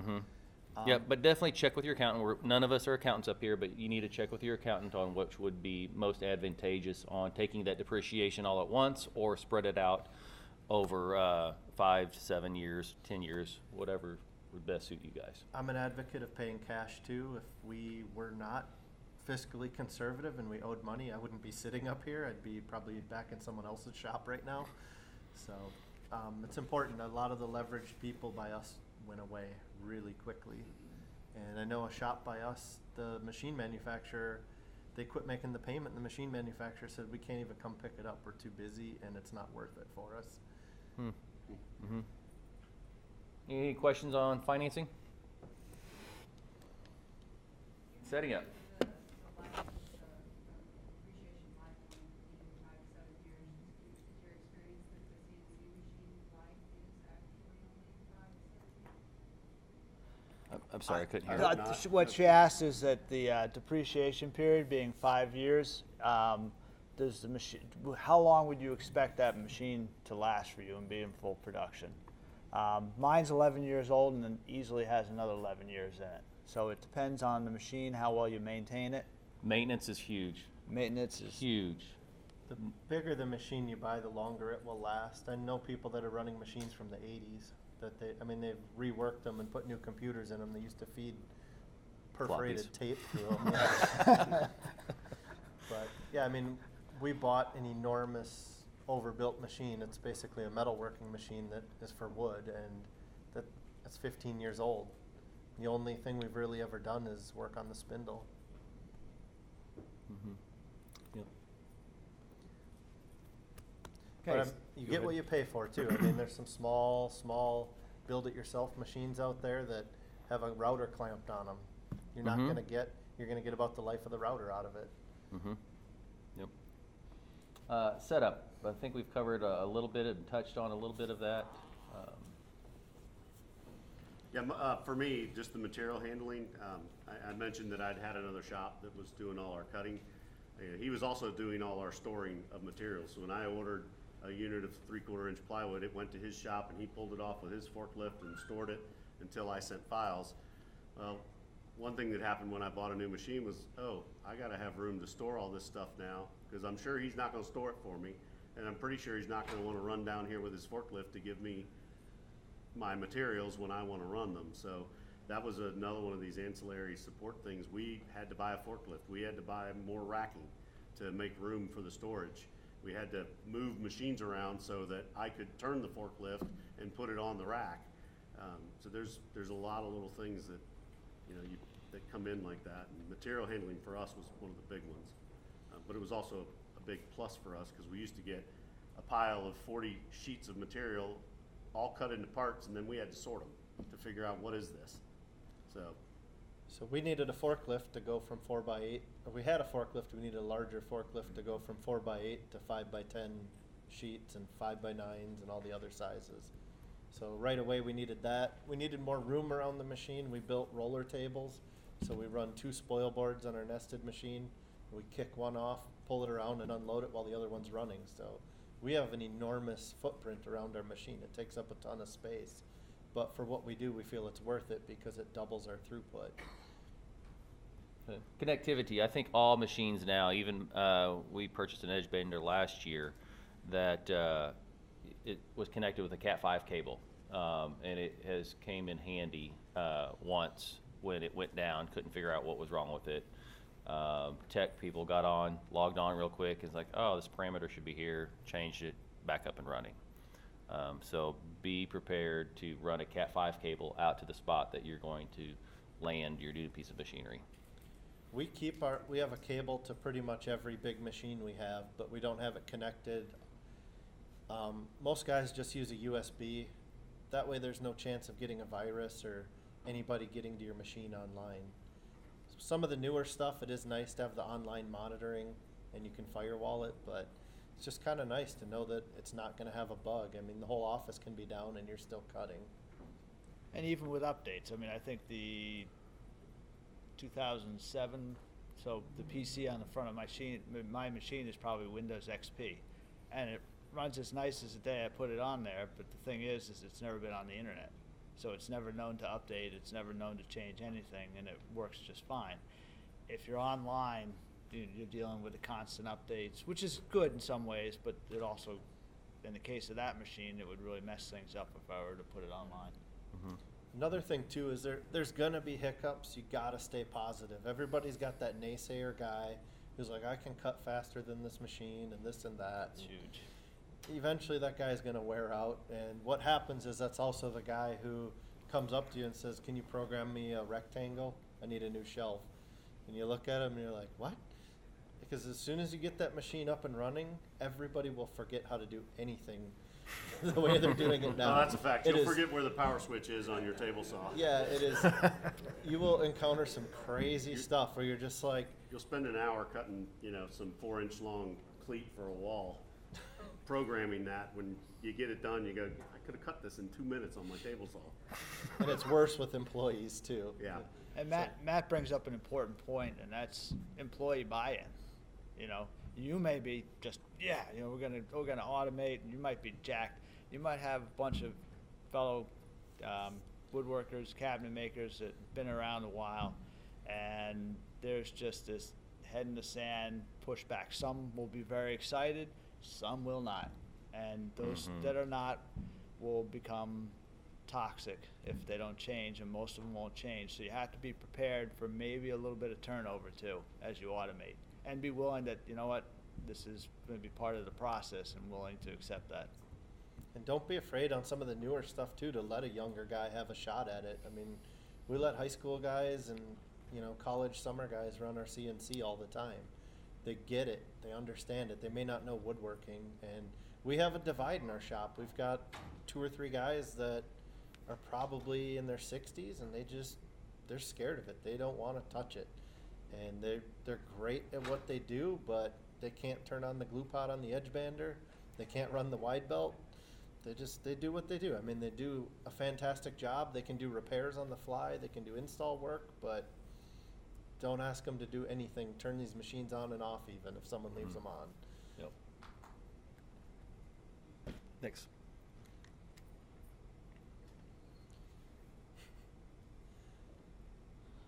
Yeah, but definitely check with your accountant. None of us are accountants up here, but you need to check with your accountant on which would be most advantageous on taking that depreciation all at once or spread it out over 5 to 7 years, 10 years, whatever would best suit you guys. I'm an advocate of paying cash too. If we were not fiscally conservative and we owed money, I wouldn't be sitting up here. I'd be probably back in someone else's shop right now. So it's important. A lot of the leveraged people by us went away really quickly. And I know a shop by us, the machine manufacturer, they quit making the payment. The machine manufacturer said, we can't even come pick it up. We're too busy and it's not worth it for us. Any questions on financing? Setting up. I'm sorry, I couldn't hear. What she asked is that the depreciation period being 5 years, does the machine? How long would you expect that machine to last for you and be in full production? Mine's 11 years old and then easily has another 11 years in it. So it depends on the machine, how well you maintain it. Maintenance is huge. Maintenance is Huge. The bigger the machine you buy, the longer it will last. I know people that are running machines from the 80s that they've reworked them and put new computers in them. They used to feed perforated tape through them. But yeah, I mean, we bought an enormous overbuilt machine. It's basically a metalworking machine that is for wood, and that's 15 years old. The only thing we've really ever done is work on the spindle. Yep. But you get what you pay for too. I mean, there's some small build-it-yourself machines out there that have a router clamped on them. You're not going to get. You're going to get about the life of the router out of it. Yep. Setup. I think we've covered a little bit and touched on a little bit of that. For me, just the material handling. I mentioned that I'd had another shop that was doing all our cutting. He was also doing all our storing of materials. So when I ordered a unit of 3/4 inch plywood, it went to his shop and he pulled it off with his forklift and stored it until I sent files. Well, one thing that happened when I bought a new machine was, I gotta have room to store all this stuff now, because I'm sure he's not gonna store it for me. And I'm pretty sure he's not gonna wanna run down here with his forklift to give me my materials when I wanna run them. So that was another one of these ancillary support things. We had to buy a forklift. We had to buy more racking to make room for the storage. We had to move machines around so that I could turn the forklift and put it on the rack. So there's a lot of little things that that come in like that. And material handling for us was one of the big ones. But it was also a big plus for us because we used to get a pile of 40 sheets of material all cut into parts, and then we had to sort them to figure out what is this. So we needed a forklift to go from 4x8. Or we had a forklift. We needed a larger forklift to go from 4x8 to 5x10 sheets and 5x9s and all the other sizes. So right away we needed that. We needed more room around the machine. We built roller tables. So we run 2 spoil boards on our nested machine. We kick one off, pull it around, and unload it while the other one's running. So we have an enormous footprint around our machine. It takes up a ton of space. But for what we do, we feel it's worth it because it doubles our throughput. Connectivity. I think all machines now, even we purchased an edge bender last year that it was connected with a Cat5 cable, and it has came in handy once when it went down. Couldn't figure out what was wrong with it. Tech people got on, logged on real quick. It's like, oh, this parameter should be here. Changed it, back up and running. So be prepared to run a Cat5 cable out to the spot that you're going to land your new piece of machinery. We have a cable to pretty much every big machine we have, but we don't have it connected. Most guys just use a USB. That way there's no chance of getting a virus or anybody getting to your machine online. Some of the newer stuff, it is nice to have the online monitoring and you can firewall it, but it's just kind of nice to know that it's not going to have a bug. I mean, the whole office can be down and you're still cutting. And even with updates, I mean, I think the 2007, so the PC on the front of my machine is probably Windows XP, and it runs as nice as the day I put it on there, but the thing is it's never been on the internet. So it's never known to update, it's never known to change anything, and it works just fine. If you're online, you're dealing with the constant updates, which is good in some ways, but it also, in the case of that machine, it would really mess things up if I were to put it online. Mm-hmm. Another thing too is there's gonna be hiccups. You gotta stay positive. Everybody's got that naysayer guy who's like, I can cut faster than this machine and this and that. It's huge. Eventually that guy's gonna wear out, and what happens is that's also the guy who comes up to you and says, can you program me a rectangle? I need a new shelf. And you look at him and you're like, what? Because as soon as you get that machine up and running, everybody will forget how to do anything the way they're doing it now. No, that's a fact. You'll forget where the power switch is on your table saw. Yeah, it is. You will encounter some crazy stuff where you're just like, You'll spend an hour cutting, some 4-inch long cleat for a wall, programming that. When you get it done, you go, I could have cut this in 2 minutes on my table saw. and it's worse with employees too. Yeah. And Matt brings up an important point, and that's employee buy-in. You may be just, we're gonna automate, and you might be jacked. You might have a bunch of fellow woodworkers, cabinet makers that have been around a while, and there's just this head in the sand pushback. Some will be very excited, some will not, and those that are not will become toxic if they don't change, and most of them won't change. So you have to be prepared for maybe a little bit of turnover too as you automate, and be willing that, this is going to be part of the process, and willing to accept that. And don't be afraid on some of the newer stuff too to let a younger guy have a shot at it. I mean, we let high school guys and college summer guys run our CNC all the time. They get it, they understand it. They may not know woodworking, and we have a divide in our shop. We've got 2 or 3 guys that are probably in their 60s, and they're scared of it. They don't want to touch it, and they're great at what they do, but they can't turn on the glue pot on the edge bander. They can't run the wide belt. They do what they do. I mean, they do a fantastic job. They can do repairs on the fly. They can do install work, but don't ask them to do anything. Turn these machines on and off even if someone leaves them on. Yep. Next.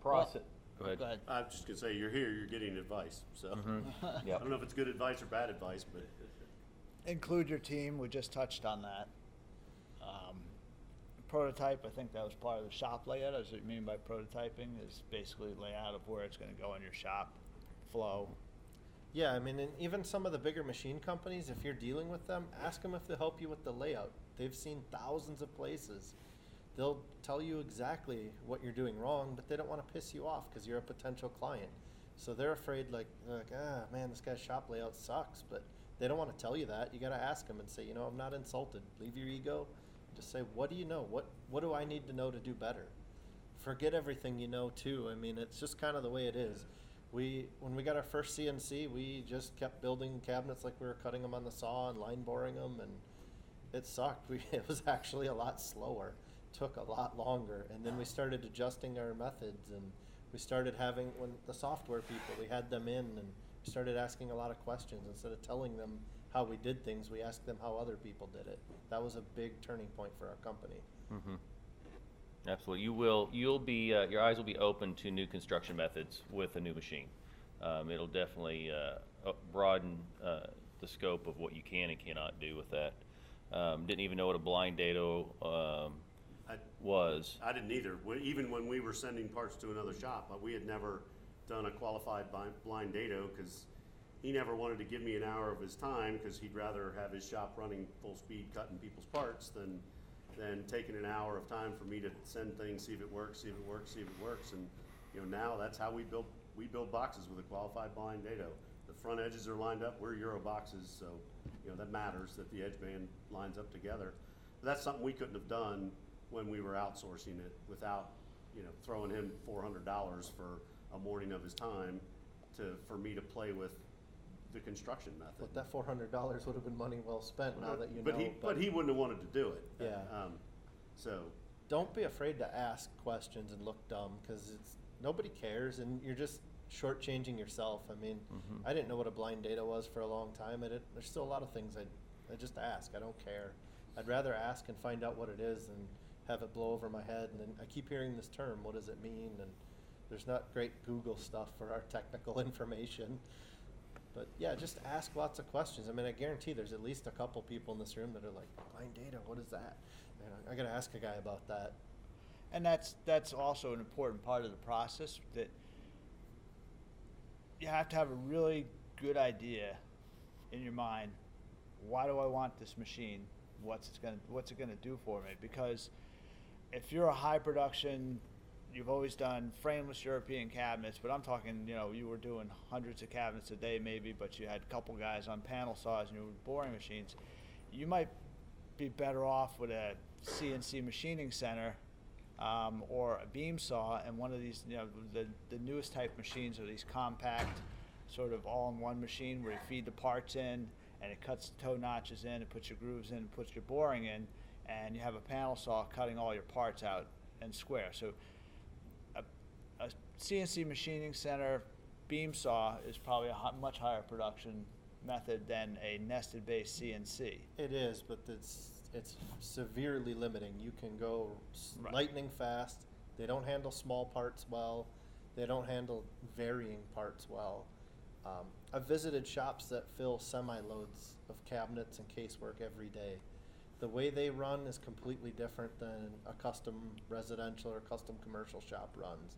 Process. Go ahead. I'm just going to say, you're here, you're getting advice. So I Yep. don't know if it's good advice or bad advice, but Include your team. We just touched on that. Prototype, I think that was part of the shop layout. As what you mean by prototyping is basically layout of where it's going to go in your shop, flow. Yeah, I mean, and even some of the bigger machine companies, if you're dealing with them, ask them if they'll help you with the layout. They've seen thousands of places. They'll tell you exactly what you're doing wrong, but they don't want to piss you off because you're a potential client. So they're afraid, like, man, this guy's shop layout sucks, but they don't want to tell you that. You got to ask them and say, I'm not insulted. Leave your ego. Just say, what do you know? What do I need to know to do better? Forget everything you know too. I mean, it's just kind of the way it is. When we got our first CNC, we just kept building cabinets like we were cutting them on the saw and line boring them, and it sucked. It was actually a lot slower. Took a lot longer, and then we started adjusting our methods, and we started having, when the software people, we had them in, and we started asking a lot of questions. Instead of telling them how we did things, we asked them how other people did it. That was a big turning point for our company. Mm-hmm. Absolutely. You'll be, your eyes will be open to new construction methods with a new machine. It'll definitely broaden the scope of what you can and cannot do with that. Didn't even know what a blind dado was. I didn't either. Even when we were sending parts to another shop, we had never done a qualified blind dado because he never wanted to give me an hour of his time because he'd rather have his shop running full speed cutting people's parts than taking an hour of time for me to send things, see if it works. And now that's how we build boxes with a qualified blind dado. The front edges are lined up, we're Euro boxes, so that matters that the edge band lines up together. But that's something we couldn't have done when we were outsourcing it without throwing him $400 for a morning of his time for me to play with the construction method. But that $400 would have been money well spent now that you but know. But he wouldn't have wanted to do it. Yeah. So don't be afraid to ask questions and look dumb, because nobody cares, and you're just shortchanging yourself. I mean, I didn't know what a blind data was for a long time. There's still a lot of things I just ask. I don't care. I'd rather ask and find out what it is than have it blow over my head. And then I keep hearing this term. What does it mean? And there's not great Google stuff for our technical information. But yeah, just ask lots of questions. I mean, I guarantee there's at least a couple people in this room that are like, blind data, what is that? I got to ask a guy about that. And that's also an important part of the process, that you have to have a really good idea in your mind. Why do I want this machine? What's it gonna do for me? Because if you're a high production, you've always done frameless European cabinets, but I'm talking, you were doing hundreds of cabinets a day maybe, but you had a couple guys on panel saws and you were boring machines, you might be better off with a CNC machining center or a beam saw, and one of these, the newest type machines are these compact, sort of all-in-one machine where you feed the parts in, and it cuts the toe notches in, it puts your grooves in, puts your boring in, and you have a panel saw cutting all your parts out and square. So a CNC machining center beam saw is probably a much higher production method than a nested base CNC. It is, but it's severely limiting. You can go lightning fast. They don't handle small parts well. They don't handle varying parts well. I've visited shops that fill semi-loads of cabinets and casework every day. The way they run is completely different than a custom residential or custom commercial shop runs.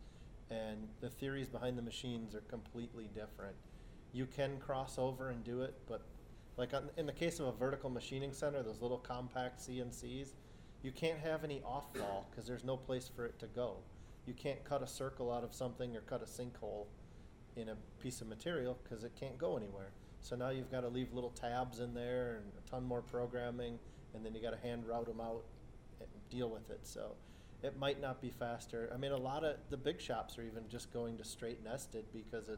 And the theories behind the machines are completely different. You can cross over and do it, but like in the case of a vertical machining center, those little compact CNCs, you can't have any off-fall because there's no place for it to go. You can't cut a circle out of something or cut a sinkhole in a piece of material because it can't go anywhere. So now you've got to leave little tabs in there and a ton more programming, and then you got to hand route them out and deal with it. So it might not be faster. I mean, a lot of the big shops are even just going to straight nested because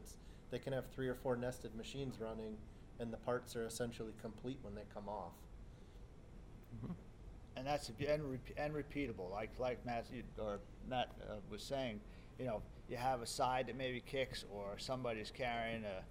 they can have 3 or 4 nested machines running, and the parts are essentially complete when they come off. Mm-hmm. And that's and repeatable, like Matt was saying. You have a side that maybe kicks, or somebody's carrying a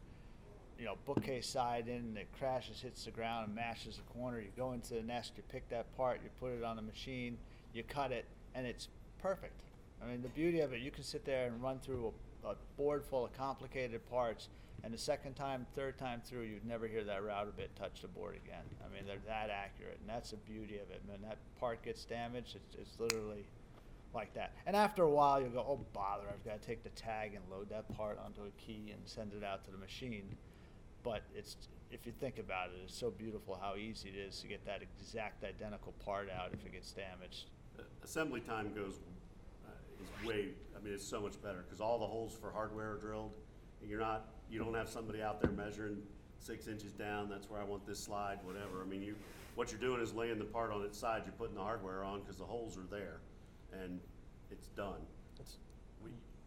bookcase side in, and it crashes, hits the ground, and mashes the corner. You go into the nest, you pick that part, you put it on the machine, you cut it, and it's perfect. I mean, the beauty of it, you can sit there and run through a board full of complicated parts, and the second time, third time through, you'd never hear that router bit touch the board again. I mean, they're that accurate, and that's the beauty of it. When that part gets damaged, it's literally like that. And after a while, you'll go, oh, bother, I've got to take the tag and load that part onto a key and send it out to the machine. But if you think about it, it's so beautiful how easy it is to get that exact identical part out if it gets damaged. Assembly time is way, it's so much better because all the holes for hardware are drilled. You don't have somebody out there measuring 6 inches down, that's where I want this slide, whatever. I mean, what you're doing is laying the part on its side, you're putting the hardware on because the holes are there, and it's done.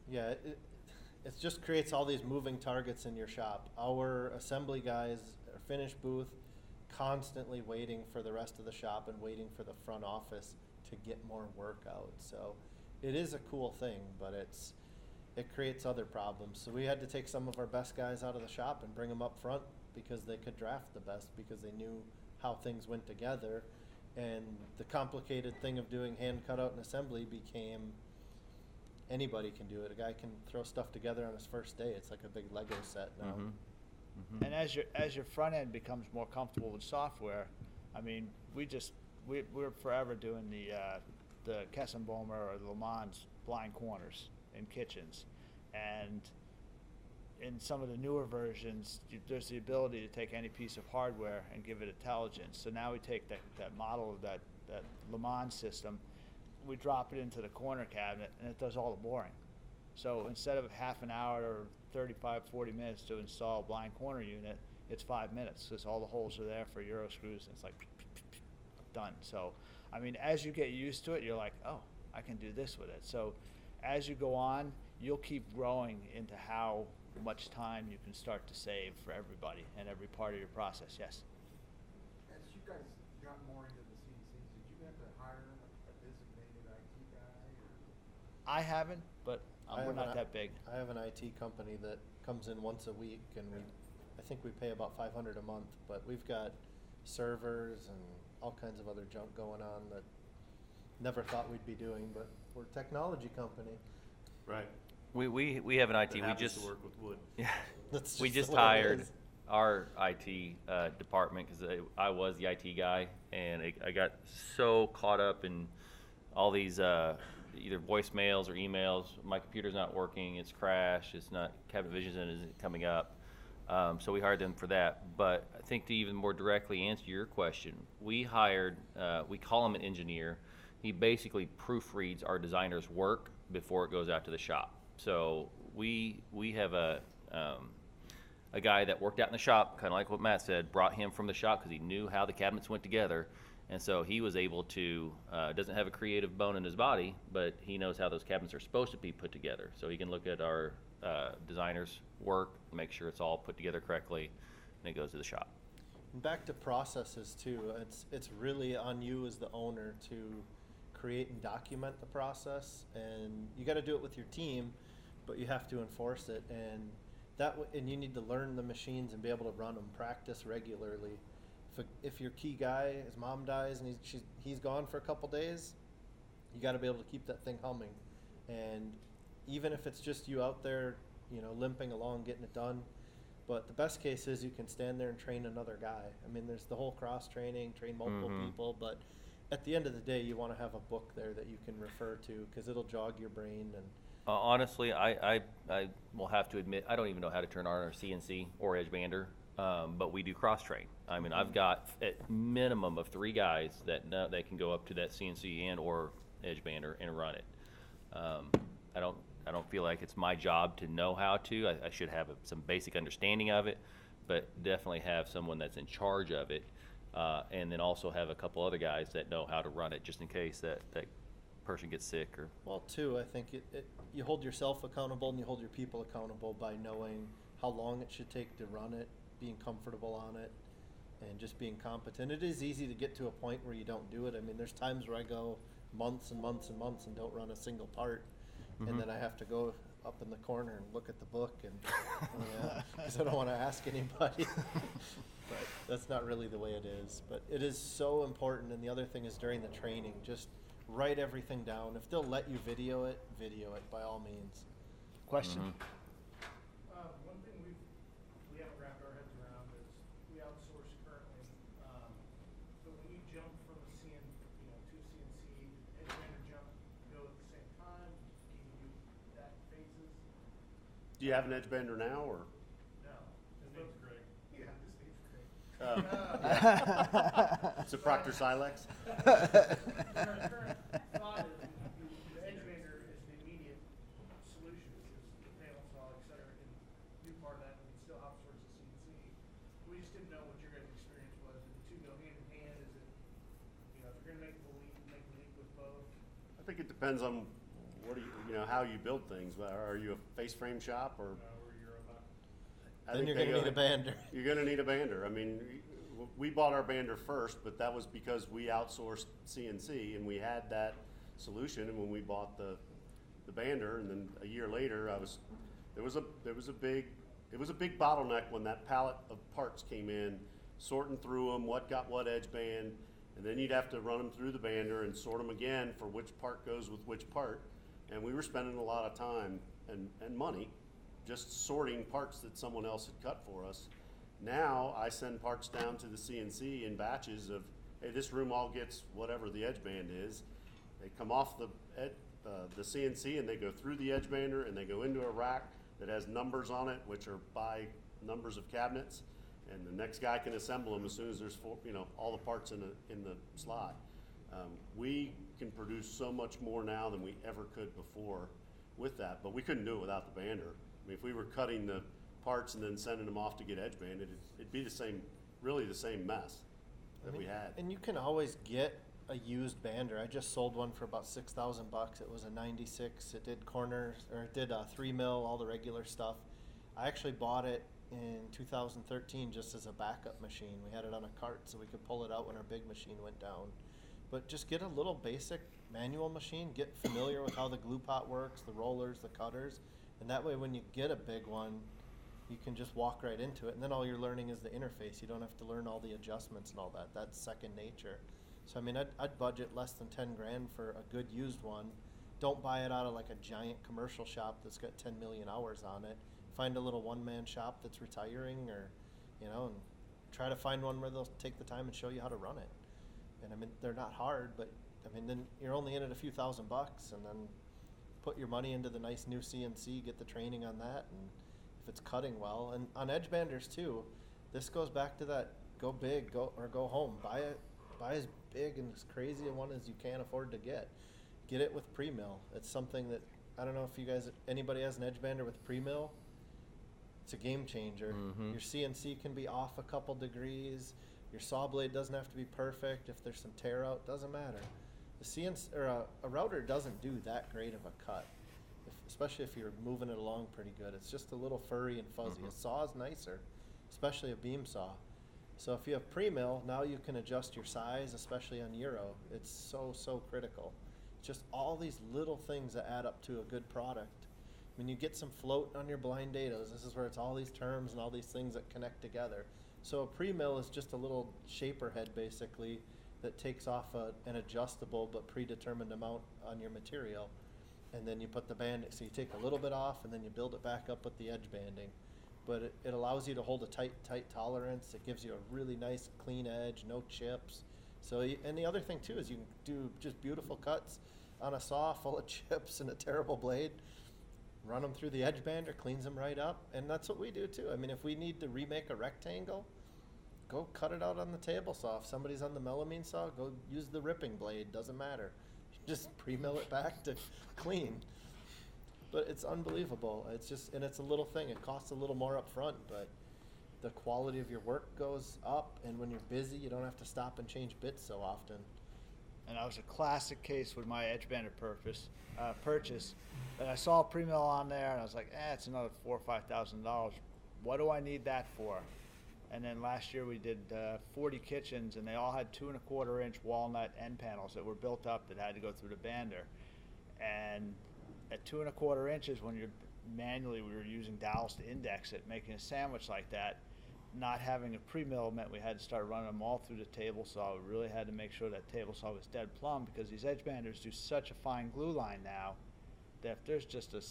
Yeah, it just creates all these moving targets in your shop. Our assembly guys are finished booth, constantly waiting for the rest of the shop and waiting for the front office to get more work out. So it is a cool thing, but it creates other problems. So we had to take some of our best guys out of the shop and bring them up front because they could draft the best, because they knew how things went together. And the complicated thing of doing hand cutout and assembly became anybody can do it. A guy can throw stuff together on his first day. It's like a big Lego set now. Mm-hmm. Mm-hmm. And as your front end becomes more comfortable with software, I mean, we're forever doing the Kessenbohmer or the Le Mans blind corners in kitchens, and in some of the newer versions, there's the ability to take any piece of hardware and give it intelligence. So now we take that model of that Le Mans system, we drop it into the corner cabinet, and it does all the boring. So instead of half an hour or 35, 40 minutes to install a blind corner unit, it's 5 minutes because all the holes are there for Euro screws, and it's like done. So, I mean, as you get used to it, you're like, oh, I can do this with it. So as you go on, you'll keep growing into how much time you can start to save for everybody and every part of your process. Yes? As you guys got more into the CNCs, did you have to hire a designated IT guy? Or? I haven't, but we're not that big. I have an IT company that comes in once a week, and I think we pay about $500 a month, but we've got servers and all kinds of other junk going on that never thought we'd be doing, but we're a technology company. Right. We have an IT. That We happens just to work with wood. yeah. That's We just just the way it hired is. our IT department because I was the IT guy, and I got so caught up in all these either voicemails or emails. My computer's not working. It's crashed. It's not. Cabinet Vision isn't coming up. So we hired them for that. But I think to even more directly answer your question, we hired. We call him an engineer. He basically proofreads our designer's work before it goes out to the shop. So we have a guy that worked out in the shop, kind of like what Matt said, brought him from the shop because he knew how the cabinets went together. And so he was able to, doesn't have a creative bone in his body, but he knows how those cabinets are supposed to be put together. So he can look at our designer's work, make sure it's all put together correctly, and it goes to the shop. And back to processes too, it's really on you as the owner to create and document the process, and you got to do it with your team, but you have to enforce it, and and you need to learn the machines and be able to run them, practice regularly. If your key guy, his mom dies and he's gone for a couple days, you got to be able to keep that thing humming. And even if it's just you out there, limping along, getting it done, but the best case is you can stand there and train another guy. I mean, there's the whole cross training, train multiple people, but at the end of the day, you want to have a book there that you can refer to because it'll jog your brain. And Honestly, I will have to admit, I don't even know how to turn on our CNC or edge bander, but we do cross train. I mean, I've got at minimum of 3 guys that know they can go up to that CNC and or edge bander and run it. I don't feel like it's my job to know how to. I should have some basic understanding of it, but definitely have someone that's in charge of it, and then also have a couple other guys that know how to run it just in case that person gets sick or. Well, too, I think you hold yourself accountable and you hold your people accountable by knowing how long it should take to run it, being comfortable on it, and just being competent. It is easy to get to a point where you don't do it. I mean, there's times where I go months and months and months and don't run a single part, and then I have to go up in the corner and look at the book and because I don't want to ask anybody. But that's not really the way it is. But it is so important. And the other thing is during the training, just write everything down. If they'll let you video it by all means. Question? One thing we haven't wrapped our heads around is we outsource currently, but when you jump from a to CNC, edge bander jump go at the same time? Can you do that phases? Do you have an edge bender now, or? No. His name's Greg. Yeah, his name's Greg. It's a Proctor Silex? Current thought is the edge bander is the immediate solution, is the panel saw, et cetera, and do I think it depends on what how you build things. Are you a face frame shop or? Or you're a Then you're going to need a bander. You're going to need a bander. I mean, we bought our bander first, but that was because we outsourced CNC and we had that solution. And when we bought the bander, and then a year later, there was a big bottleneck when that pallet of parts came in, sorting through them, what got what edge band, and then you'd have to run them through the bander and sort them again for which part goes with which part. And we were spending a lot of time and money just sorting parts that someone else had cut for us. Now I send parts down to the CNC in batches of, hey, this room all gets whatever the edge band is. They come off the CNC and they go through the edge bander and they go into a rack that has numbers on it, which are by numbers of cabinets, and the next guy can assemble them as soon as there's all the parts in the slot. We can produce so much more now than we ever could before with that, but we couldn't do it without the bander. I mean, if we were cutting the parts and then sending them off to get edge banded, it'd be really the same mess that we had. And you can always get a used bander. I just sold one for about $6,000. It was a 96. It did corners, or it did 3 mil, all the regular stuff. I actually bought it in 2013 just as a backup machine. We had it on a cart so we could pull it out when our big machine went down. But just get a little basic manual machine, get familiar with how the glue pot works, the rollers, the cutters, and that way when you get a big one, you can just walk right into it. And then all you're learning is the interface. You don't have to learn all the adjustments and all that. That's second nature. So I mean, I'd budget less than 10 grand for a good used one. Don't buy it out of like a giant commercial shop that's got 10 million hours on it. Find a little one-man shop that's retiring, or and try to find one where they'll take the time and show you how to run it. And I mean, they're not hard, but I mean, then you're only in it a few $1,000, and then put your money into the nice new CNC, get the training on that, and if it's cutting well. And on edge banders too, this goes back to that go big, go home. Buy as big and as crazy a one as you can afford to get. Get it with pre-mill. It's something that, I don't know if anybody has an edge bander with pre-mill. It's a game changer. Mm-hmm. Your CNC can be off a couple degrees. Your saw blade doesn't have to be perfect. If there's some tear out, doesn't matter. The CNC or a router doesn't do that great of a cut, especially if you're moving it along pretty good. It's just a little furry and fuzzy. Mm-hmm. A saw is nicer, especially a beam saw. So if you have pre-mill, now you can adjust your size, especially on Euro. It's so critical. Just all these little things that add up to a good product. When you get some float on your blind dados, this is where it's all these terms and all these things that connect together. So a pre-mill is just a little shaper head basically that takes off an adjustable but predetermined amount on your material. And then you put the band, so you take a little bit off and then you build it back up with the edge banding. But it allows you to hold a tight tolerance. It gives you a really nice clean edge, no chips. So, and the other thing too is you can do just beautiful cuts on a saw full of chips and a terrible blade. Run them through the edge bander, cleans them right up, and that's what we do too. I mean, if we need to remake a rectangle, go cut it out on the table saw. If somebody's on the melamine saw, go use the ripping blade. Doesn't matter. Just pre-mill it back to clean. But it's unbelievable. It's just, and it's a little thing. It costs a little more up front, but the quality of your work goes up, and when you're busy, you don't have to stop and change bits so often. And that was a classic case with my edge bander purchase. And I saw a pre-mill on there, and I was like, it's another $4,000 or $5,000. What do I need that for? And then last year we did 40 kitchens, and they all had 2 1/4 inch walnut end panels that were built up that had to go through the bander. And at 2 1/4 inches, when you're manually, we were using dowels to index it, making a sandwich like that. Not having a pre-mill meant we had to start running them all through the table saw. We really had to make sure that table saw was dead plumb, because these edge banders do such a fine glue line now that if there's just a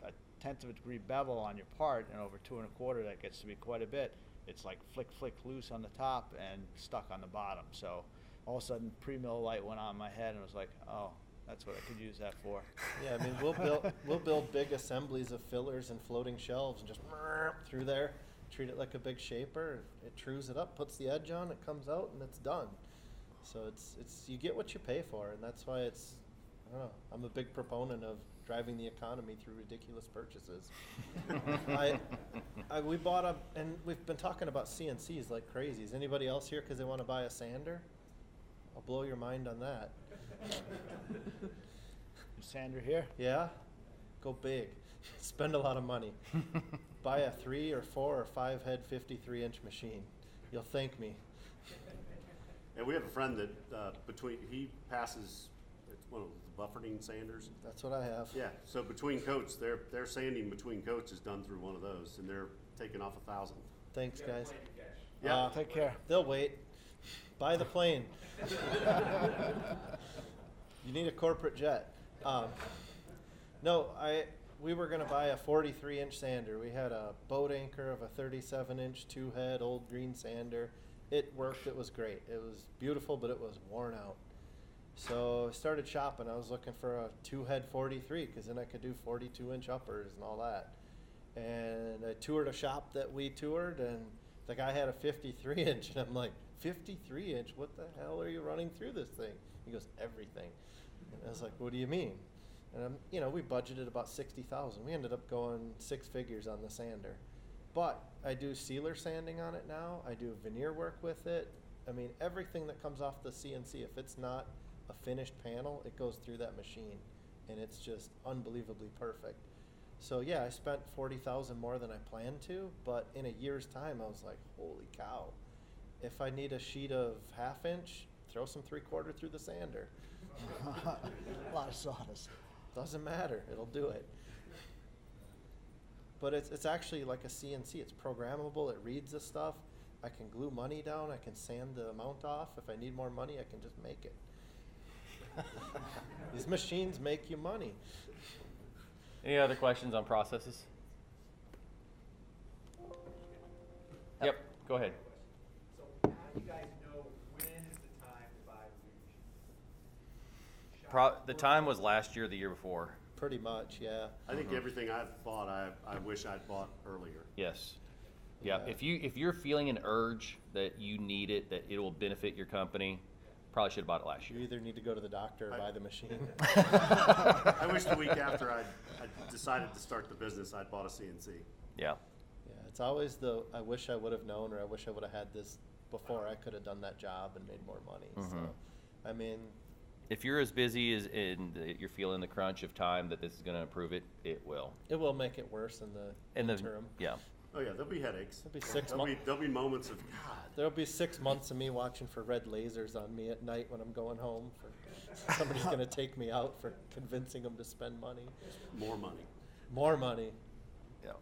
1/10 of a degree bevel on your part and over 2 1/4, that gets to be quite a bit. It's like flick loose on the top and stuck on the bottom. So all of a sudden pre-mill light went on in my head and I was like, oh, that's what I could use that for. Yeah, I mean, we'll build big assemblies of fillers and floating shelves and just through there. Treat it like a big shaper. It trues it up, puts the edge on, it comes out, and it's done. So it's you get what you pay for, and that's why it's, I don't know, I'm a big proponent of driving the economy through ridiculous purchases. We bought and we've been talking about CNCs like crazy. Is anybody else here because they want to buy a sander? I'll blow your mind on that. sander here. Yeah, go big. Spend a lot of money. Buy a 3 or 4 or 5 head 53-inch machine. You'll thank me. And we have a friend that he passes, it's one of the buffeting sanders. That's what I have. Yeah, so between coats, their sanding between coats is done through one of those, and they're taking off 1,000. Thanks, guys. Yeah. Take care. They'll wait. Buy the plane. You need a corporate jet. No, we were going to buy a 43-inch sander. We had a boat anchor of a 37-inch 2-head old green sander. It worked. It was great. It was beautiful, but it was worn out. So I started shopping. I was looking for a 2-head 43 because then I could do 42-inch uppers and all that. And I toured a shop that we toured, and the guy had a 53-inch, and I'm like, 53-inch? What the hell are you running through this thing? He goes, everything. And I was like, what do you mean? And we budgeted about $60,000. We ended up going 6 figures on the sander. But I do sealer sanding on it now. I do veneer work with it. I mean, everything that comes off the CNC, if it's not a finished panel, it goes through that machine, and it's just unbelievably perfect. So yeah, I spent $40,000 more than I planned to, but in a year's time, I was like, holy cow. If I need a sheet of 1/2 inch, throw some 3/4 through the sander. A lot of sawdust. Doesn't matter, it'll do it. But it's actually like a CNC. It's programmable. It reads the stuff. I can glue money down. I can sand the amount off. If I need more money, I can just make it. These machines make you money. Any other questions on processes? Yep, go ahead. So how do you guys know when is the time to buy the machine? The time was last year, or the year before. Pretty much, yeah. I think everything I've bought, I wish I'd bought earlier. Yes. Yeah. Yeah. If you're feeling an urge that you need it, that it will benefit your company, probably should have bought it last You year. either need to go to the doctor or buy the machine. I wish the week after I decided to start the business, I'd bought a CNC. Yeah. Yeah, it's always I wish I would have known, or I wish I would have had this before. I could have done that job and made more money. So, I mean, If you're as busy as and you're feeling the crunch of time that this is going to improve it, it will. it will make it worse in the interim. Yeah. Oh yeah, there'll be headaches. There'll be 6 months. There'll be moments of God. There'll be 6 months of me watching for red lasers on me at night when I'm going home. Somebody's going to take me out for convincing them to spend money. More money. More money. Yeah.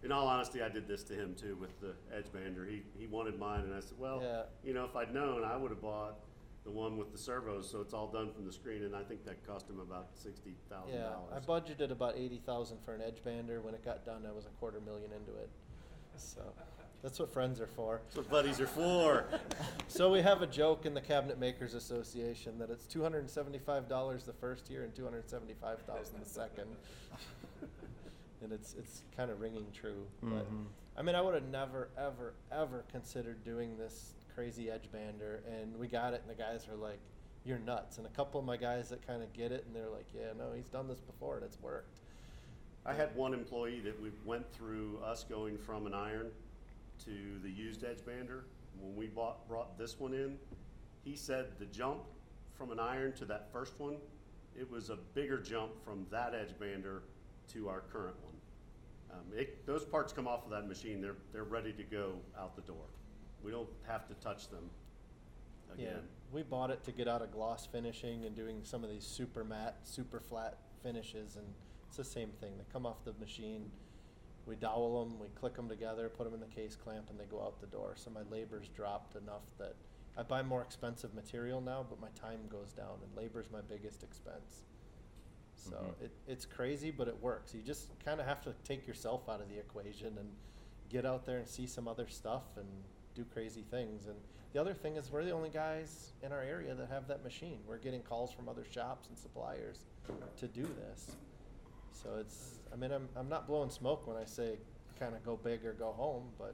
In all honesty, I did this to him too with the edge bander. He wanted mine, and I said, well, Yeah. if I'd known, I would have bought the one with the servos, so it's all done from the screen, and I think that cost him about $60,000. Yeah, I budgeted about $80,000 for an edge bander. When it got done, I was $250,000 into it. So that's what friends are for. That's what buddies are for. So we have a joke in the Cabinet Makers Association that it's $275 the first year and $275,000 the second. And it's kind of ringing true. But I mean, I would have never, ever, ever considered doing this crazy edge bander, and we got it, and the guys are like, "You're nuts." And a couple of my guys that kind of get it, and they're like, "Yeah, no, he's done this before, and it's worked." I had one employee that we went through us going from an iron to the used edge bander. When we brought this one in, he said the jump from an iron to that first one, it was a bigger jump from that edge bander to our current one. Those parts come off of that machine. They're ready to go out the door. We don't have to touch them again. Yeah, we bought it to get out of gloss finishing and doing some of these super matte, super flat finishes, and it's the same thing. They come off the machine, we dowel them, we click them together, put them in the case clamp, and they go out the door. So my labor's dropped enough that I buy more expensive material now, but my time goes down, and labor's my biggest expense. So it's crazy, but it works. You just kind of have to take yourself out of the equation and get out there and see some other stuff and do crazy things. And the other thing is we're the only guys in our area that have that machine. We're getting calls from other shops and suppliers to do this. So I'm not blowing smoke when I say kind of go big or go home, but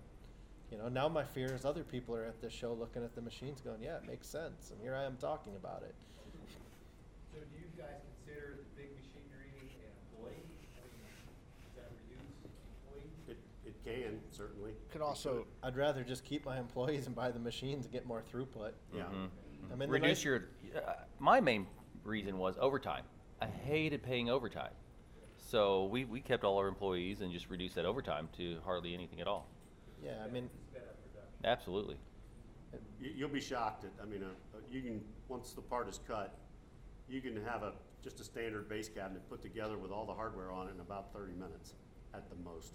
now my fear is other people are at this show looking at the machines going, yeah, it makes sense. And here I am talking about it. So do you guys consider the big machinery an employee? I mean, does that reduce employee? It can, certainly. Could also, I'd rather just keep my employees and buy the machines and get more throughput. Yeah. I mean, Reduce your. My main reason was overtime. I hated paying overtime. So we kept all our employees and just reduced that overtime to hardly anything at all. Yeah, I mean, Absolutely. You'll be shocked at, I mean, you can, once the part is cut, you can have just a standard base cabinet put together with all the hardware on it in about 30 minutes at the most.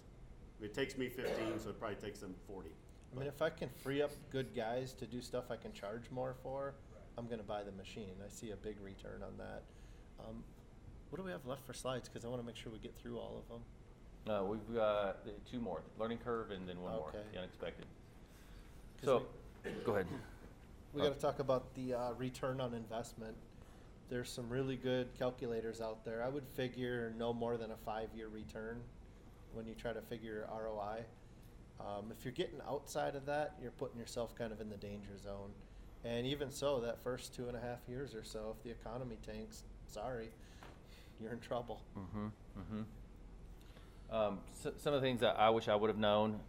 I mean, it takes me 15, so it probably takes them 40. I mean, if I can free up good guys to do stuff I can charge more for, I'm gonna buy the machine. I see a big return on that. What do we have left for slides? Because I want to make sure we get through all of them. We've got 2 more, learning curve and then one more, Okay. the unexpected. 'Cause So, go ahead. We got to talk about the return on investment. There's some really good calculators out there. I would figure no more than a 5-year return when you try to figure your ROI. If you're getting outside of that, you're putting yourself kind of in the danger zone. And even so, that first 2.5 years or so, if the economy tanks, sorry, you're in trouble. Some of the things that I wish I would have known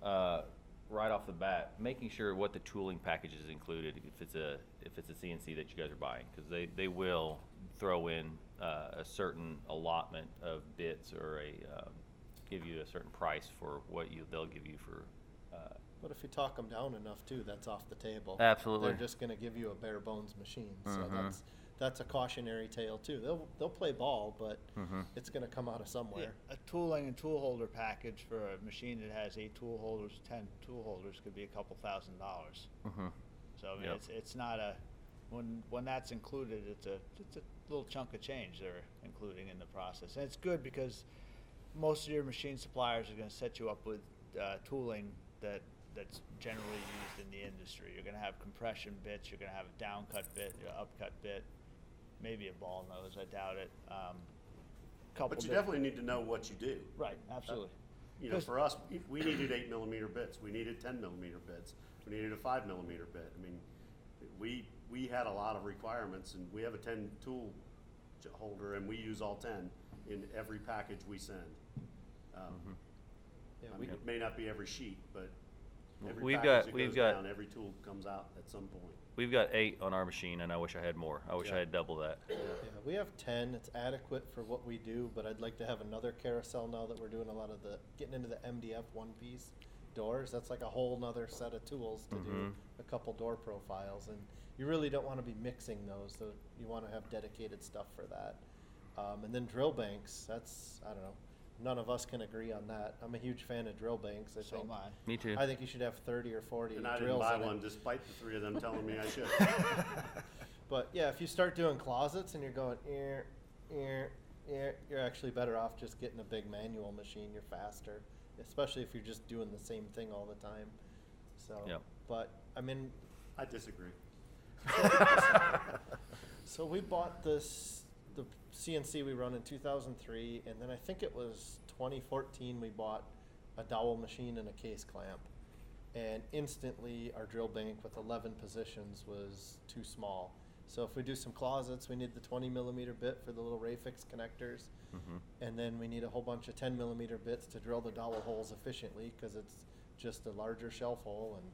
right off the bat, making sure what the tooling package is included if it's a CNC that you guys are buying, because they will throw in a certain allotment of bits or give you a certain price for what they'll give you for. But if you talk them down enough too, that's off the table. Absolutely. They're just going to give you a bare bones machine. So that's a cautionary tale too. They'll play ball, but it's going to come out of somewhere. Yeah, a tooling and tool holder package for a machine that has 8 tool holders, 10 tool holders could be a couple $1,000s. So I mean, it's not a when that's included, it's a little chunk of change they're including in the process, and it's good because most of your machine suppliers are going to set you up with tooling that's generally used in the industry. You're going to have compression bits, you're going to have a downcut bit, your upcut bit, maybe a ball nose. I doubt it. But you definitely need to know what you do. Right, absolutely. You know, for us, we needed 8mm bits. We needed 10mm bits. We needed a 5mm bit. I mean, we had a lot of requirements, and we have a 10 tool holder, and we use all 10 in every package we send. I mean, it may not be every sheet, but every package that goes down, every tool comes out at some point. We've got 8 on our machine, and I wish I had more. I wish I had double that. Yeah, we have 10. It's adequate for what we do, but I'd like to have another carousel now that we're doing a lot of getting into the MDF one-piece doors. That's like a whole nother set of tools to do a couple door profiles, and you really don't want to be mixing those. So you want to have dedicated stuff for that. And then drill banks. That's, I don't know. None of us can agree on that. I'm a huge fan of drill banks. So am I. Me too. I think you should have 30 or 40 And I drills didn't buy in one it. despite the 3 of them telling me I should. But yeah, if you start doing closets and you're going, you're actually better off just getting a big manual machine. You're faster, especially if you're just doing the same thing all the time. So, but I mean, I disagree. So we bought the CNC we run in 2003, and then I think it was 2014 we bought a dowel machine and a case clamp, and instantly our drill bank with 11 positions was too small. So if we do some closets, we need the 20mm bit for the little Rayfix connectors, and then we need a whole bunch of 10mm bits to drill the dowel holes efficiently because it's just a larger shelf hole. And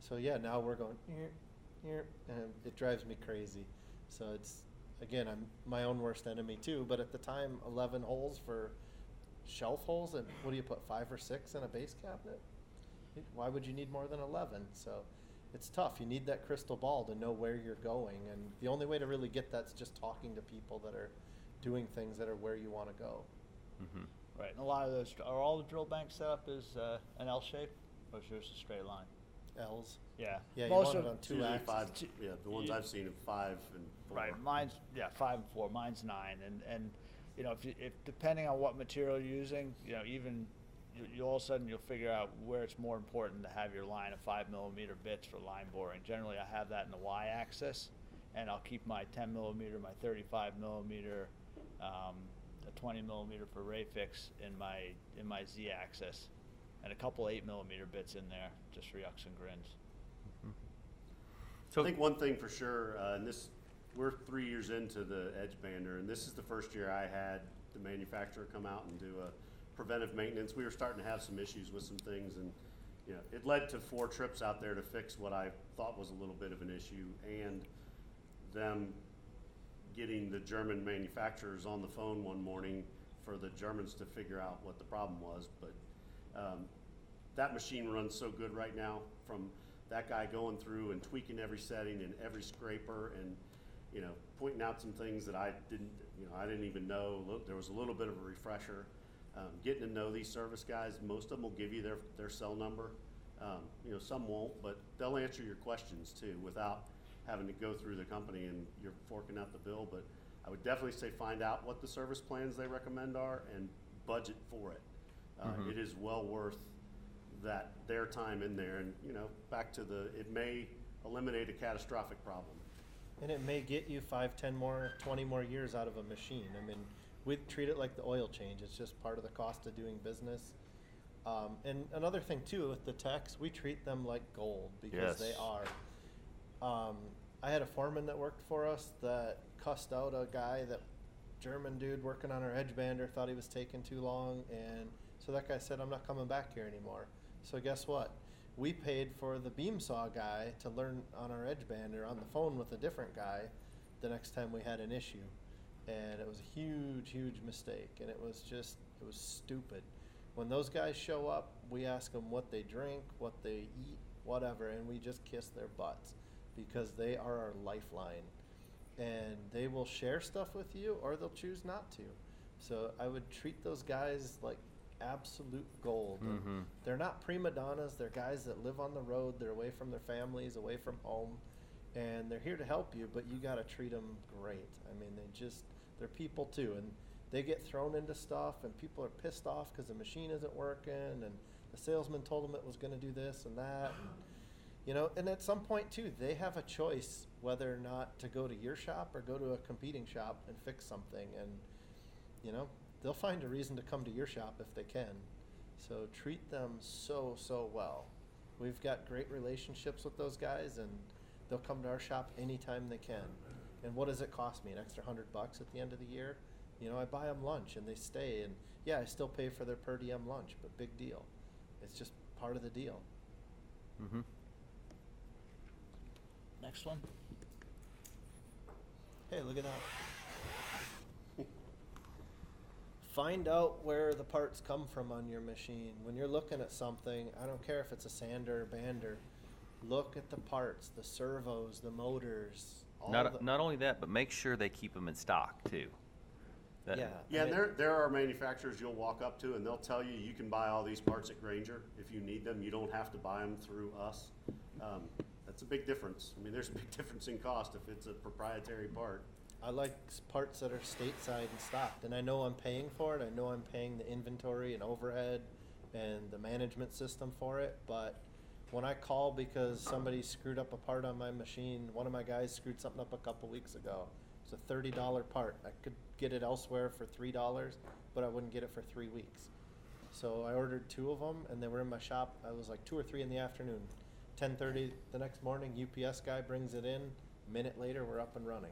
so yeah, now we're going and it drives me crazy. So it's, again, I'm my own worst enemy too, but at the time 11 holes for shelf holes, and what do you put, 5 or 6 in a base cabinet? Why would you need more than 11? So it's tough. You need that crystal ball to know where you're going, and the only way to really get that's just talking to people that are doing things that are where you want to go. Right, and a lot of those, are all the drill banks set up as an L shape, or is yours a straight line? L's. Yeah. Yeah, you Most want of it on It's 2 usually axes. 5, yeah, the ones I've seen are 5 and 4. Right, mine's 5 and 4. Mine's 9, and you know, if depending on what material you're using, you know, even you all of a sudden you'll figure out where it's more important to have your line of 5mm bits for line boring. Generally, I have that in the Y-axis, and I'll keep my 10mm, my 35mm, a 20mm for Rayfix in my Z-axis, and a couple 8mm bits in there just for yucks and grins. I think one thing for sure, and we're 3 years into the Edge Bander, and this is the first year I had the manufacturer come out and do a preventive maintenance. We were starting to have some issues with some things, and you know, it led to 4 trips out there to fix what I thought was a little bit of an issue, and them getting the German manufacturers on the phone one morning for the Germans to figure out what the problem was. But that machine runs so good right now, from that guy going through and tweaking every setting and every scraper, and pointing out some things that I didn't even know. There was a little bit of a refresher. Getting to know these service guys, most of them will give you their cell number. Some won't, but they'll answer your questions too without having to go through the company and you're forking out the bill. But I would definitely say find out what the service plans they recommend are and budget for it. It is well worth their time in there, and back to it may eliminate a catastrophic problem. And it may get you 5, 10 more, 20 more years out of a machine. I mean, we treat it like the oil change. It's just part of the cost of doing business. And another thing too, with the techs, we treat them like gold because they are. I had a foreman that worked for us that cussed out a guy, that German dude working on our edge bander, thought he was taking too long, and so that guy said, I'm not coming back here anymore. So guess what? We paid for the beam saw guy to learn on our edge bander on the phone with a different guy the next time we had an issue. And it was a huge, huge mistake. And it was stupid. When those guys show up, we ask them what they drink, what they eat, whatever, and we just kiss their butts because they are our lifeline. And they will share stuff with you or they'll choose not to. So I would treat those guys like absolute gold. Mm-hmm. They're not prima donnas. They're guys that live on the road. They're away from their families, away from home, and they're here to help you, but you got to treat them great. I mean, they're people too, and they get thrown into stuff, and people are pissed off because the machine isn't working, and the salesman told them it was going to do this and that. And, and at some point too, they have a choice whether or not to go to your shop or go to a competing shop and fix something, and they'll find a reason to come to your shop if they can. So treat them so well. We've got great relationships with those guys, and they'll come to our shop anytime they can. And what does it cost me? An extra $100 at the end of the year? I buy them lunch and they stay, and yeah, I still pay for their per diem lunch, but big deal. It's just part of the deal. Mm-hmm. Next one. Hey, look at that. Find out where the parts come from on your machine. When you're looking at something, I don't care if it's a sander or bander, look at the parts, the servos, the motors. Not only that, but make sure they keep them in stock too. Yeah, and there are manufacturers you'll walk up to and they'll tell you you can buy all these parts at Grainger if you need them. You don't have to buy them through us. That's a big difference. I mean, there's a big difference in cost if it's a proprietary part. I like parts that are stateside and stocked, and I know I'm paying for it. I know I'm paying the inventory and overhead and the management system for it, but when I call because somebody screwed up a part on my machine, one of my guys screwed something up a couple weeks ago. It's a $30 part. I could get it elsewhere for $3, but I wouldn't get it for 3 weeks. So I ordered 2 of them, and they were in my shop. I was like 2 or 3 in the afternoon. 10:30 the next morning, UPS guy brings it in. A minute later, we're up and running.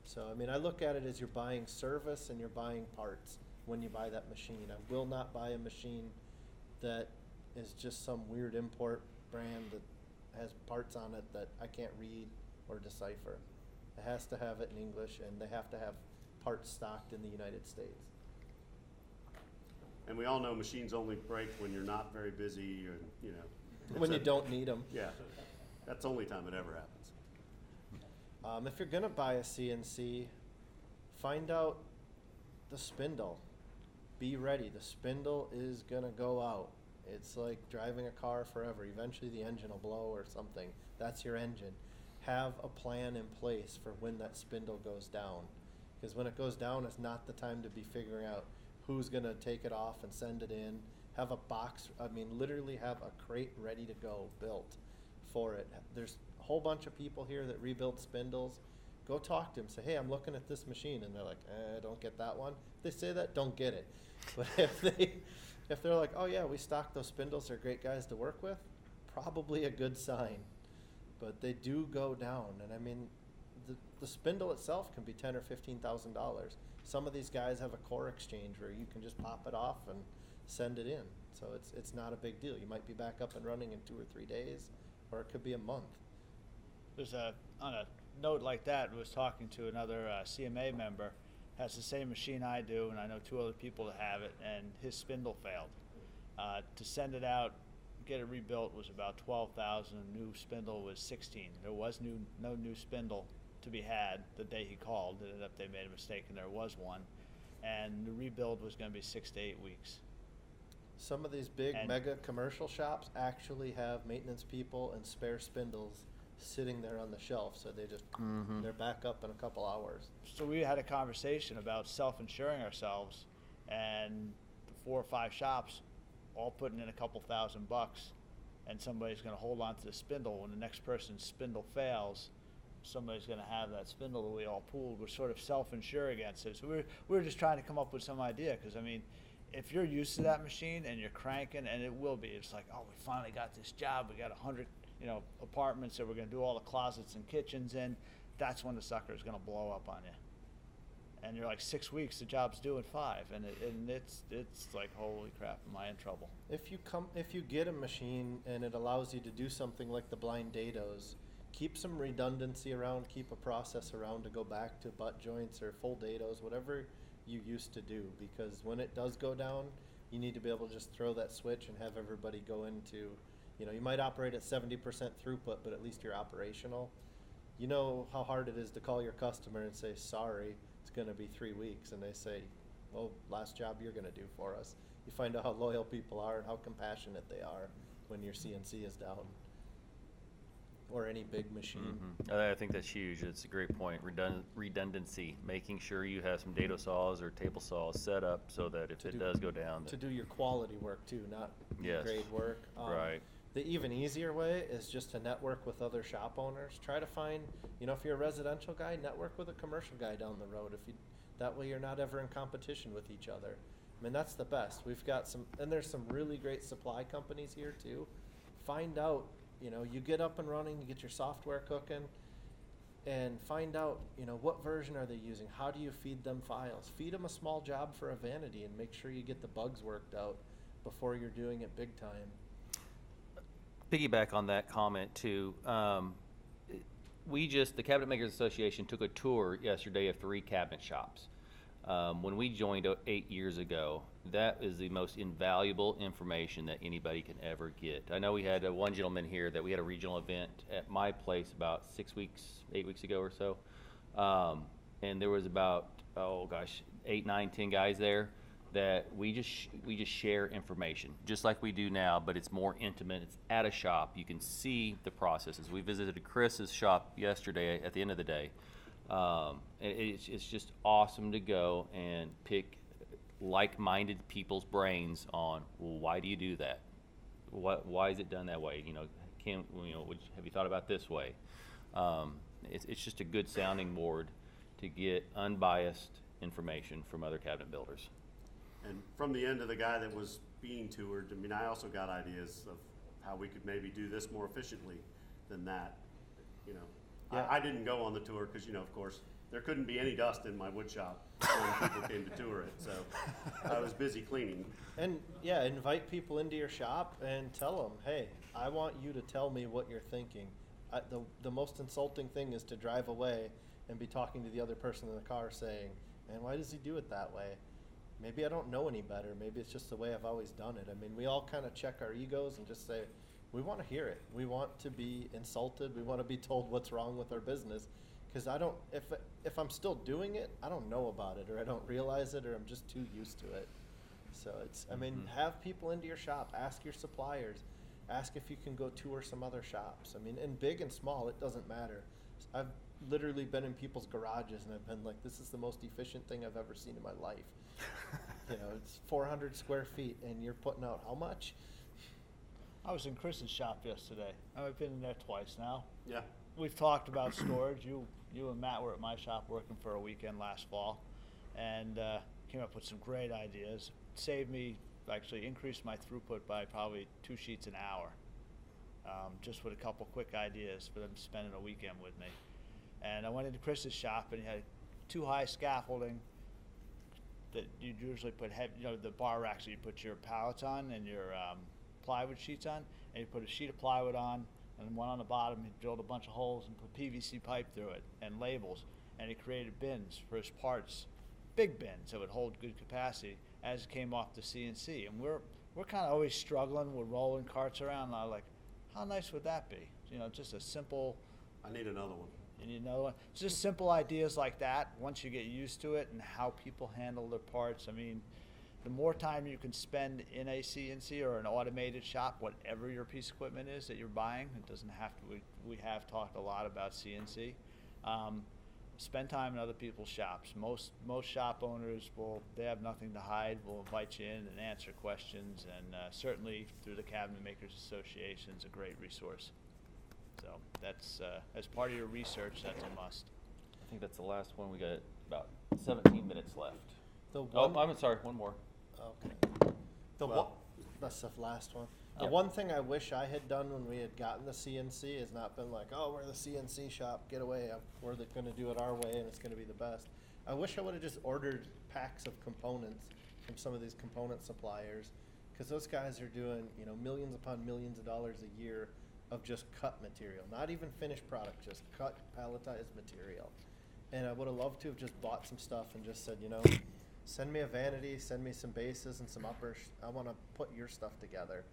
So, I mean, I look at it as you're buying service and you're buying parts when you buy that machine. I will not buy a machine that is just some weird import brand that has parts on it that I can't read or decipher. It has to have it in English, and they have to have parts stocked in the United States. And we all know machines only break when you're not very busy, or When you don't need them. Yeah, that's the only time it ever happens. If you're gonna buy a CNC, find out the spindle. Be ready. The spindle is gonna go out. It's like driving a car forever. Eventually the engine will blow or something. That's your engine. Have a plan in place for when that spindle goes down. Because when it goes down, it's not the time to be figuring out who's gonna take it off and send it in. Have a box, literally have a crate ready to go built for it. There's a whole bunch of people here that rebuild spindles. Go talk to them. Say, hey, I'm looking at this machine. And they're like, don't get that one. If they say that, don't get it. But if they're like, oh yeah, we stock those spindles, they're great guys to work with, probably a good sign. But they do go down. And I mean, the spindle itself can be $10,000 or $15,000. Some of these guys have a core exchange where you can just pop it off and send it in. So it's not a big deal. You might be back up and running in 2 or 3 days, or it could be a month. There's on a note like that, was talking to another CMA member, has the same machine I do, and I know 2 other people that have it, and his spindle failed. To send it out, get it rebuilt was about $12,000. New spindle was $16,000. There was no new spindle to be had the day he called. It ended up they made a mistake and there was one, and the rebuild was going to be 6 to 8 weeks. Some of these big And- mega commercial shops actually have maintenance people and spare spindles sitting there on the shelf, so they just they're back up in a couple hours. So we had a conversation about self-insuring ourselves, and the 4 or 5 shops all putting in a couple $1,000, and somebody's going to hold on to the spindle. When the next person's spindle fails, somebody's going to have that spindle that we all pooled. We're sort of self-insure against it. So we're just trying to come up with some idea, because I mean, if you're used to that machine and you're cranking, and it will be, it's like, oh, we finally got this job. We got 100, apartments that we're going to do all the closets and kitchens in. That's when the sucker is going to blow up on you. And you're like 6 weeks, the job's due in 5, and it's like, holy crap, am I in trouble? If you get a machine and it allows you to do something like the blind dados, keep some redundancy around, keep a process around to go back to butt joints or full dados, whatever you used to do, because when it does go down, you need to be able to just throw that switch and have everybody go into, you might operate at 70% throughput, but at least you're operational. You know how hard it is to call your customer and say, sorry, it's going to be 3 weeks, and they say, well, last job you're going to do for us. You find out how loyal people are and how compassionate they are when your CNC is down, or any big machine. I think that's huge. It's a great point. Redundancy, making sure you have some dado saws or table saws set up so that if it does go down, To do your quality work too, not Yes. grade work. Right. The even easier way is just to network with other shop owners. Try to find, if you're a residential guy, network with a commercial guy down the road. That way you're not ever in competition with each other. I mean, that's the best. We've got and there's some really great supply companies here too. Find out, you get up and running, you get your software cooking, and find out, what version are they using? How do you feed them files? Feed them a small job for a vanity and make sure you get the bugs worked out before you're doing it big time. Piggyback on that comment too. The Cabinet Makers Association took a tour yesterday of 3 cabinet shops. When we joined 8 years ago, that is the most invaluable information that anybody can ever get. I know we had one gentleman here that we had a regional event at my place about 8 weeks ago or so. And there was about, 8, 9, 10 guys there that we just share information, just like we do now, but it's more intimate. It's at a shop. You can see the processes. We visited Chris's shop yesterday at the end of the day. It's just awesome to go and pick like-minded people's brains on, well, why do you do that? Why is it done that way? Have you thought about this way? It's just a good sounding board to get unbiased information from other cabinet builders. And from the end of the guy that was being toured, I also got ideas of how we could maybe do this more efficiently than that. Yeah. I didn't go on the tour because, of course, there couldn't be any dust in my wood shop when people came to tour it. So I was busy cleaning. And invite people into your shop and tell them, hey, I want you to tell me what you're thinking. The most insulting thing is to drive away and be talking to the other person in the car saying, man, why does he do it that way? Maybe I don't know any better. Maybe it's just the way I've always done it. I mean, we all kind of check our egos and just say, we want to hear it. We want to be insulted. We want to be told what's wrong with our business. Because if I'm still doing it, I don't know about it, or I don't realize it, or I'm just too used to it. So have people into your shop. Ask your suppliers. Ask if you can go tour some other shops. And big and small, it doesn't matter. I've literally been in people's garages and I've been like, this is the most efficient thing I've ever seen in my life. It's 400 square feet and you're putting out how much? I was in Chris's shop yesterday. I've been in there twice now. Yeah. We've talked about storage. You and Matt were at my shop working for a weekend last fall, and came up with some great ideas. Actually increased my throughput by probably 2 sheets an hour, just with a couple quick ideas for them spending a weekend with me. And I went into Chris's shop, and he had 2 high scaffolding that you usually put the bar racks that you put your pallets on and your plywood sheets on, and you put a sheet of plywood on, and one on the bottom he drilled a bunch of holes and put PVC pipe through it and labels, and he created bins for his parts, big bins that would hold good capacity as it came off the CNC. And we're kind of always struggling with rolling carts around. And I'm like, how nice would that be? You know, just a simple. I need another one. And you know, just simple ideas like that, once you get used to it and how people handle their parts. I mean, the more time you can spend in a CNC or an automated shop, whatever your piece of equipment is that you're buying, it doesn't have to, we have talked a lot about CNC. Spend time in other people's shops. Most shop owners they have nothing to hide, will invite you in and answer questions, and certainly through the Cabinet Makers Association is a great resource. So that's, as part of your research, that's a must. I think that's the last one. We got about 17 minutes left. I'm sorry, one more. Okay. Well, That's the last one. The Yeah. one thing I wish I had done when we had gotten the CNC is not been like, oh, we're the CNC shop, get away. We're going to do it our way and it's going to be the best. I wish I would have just ordered packs of components from some of these component suppliers, because those guys are doing, you know, millions upon millions of dollars a year of just cut material, not even finished product, just cut palletized material. And I would have loved to have just bought some stuff and just said, you know, send me a vanity, send me some bases and some uppers. I want to put your stuff together.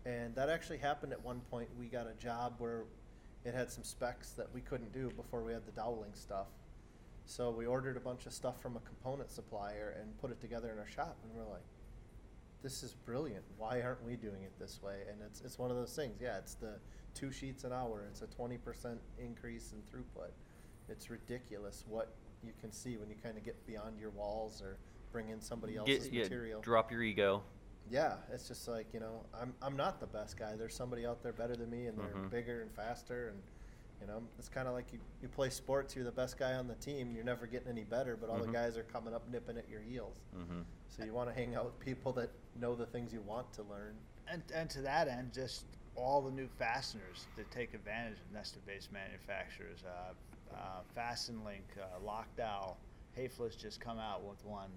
And that actually happened at one point. We got a job where it had some specs that we couldn't do before we had the doweling stuff. So we ordered a bunch of stuff from a component supplier and put it together in our shop. And we're like, this is brilliant. Why aren't we doing it this way? And it's one of those things. Yeah, it's the 2 sheets an hour. It's a 20% increase in throughput. It's ridiculous what you can see when you kind of get beyond your walls or bring in somebody else's material. Drop your ego. Yeah, it's just like, you know, I'm not the best guy. There's somebody out there better than me, and they're bigger and faster. And, you know, it's kind of like you play sports. You're the best guy on the team. You're never getting any better, but all the guys are coming up nipping at your heels. So you want to hang out with people that know the things you want to learn. And to that end, just all the new fasteners that take advantage of nested-based manufacturers. FastenLink, Lockdown, Hayfliss just come out with one.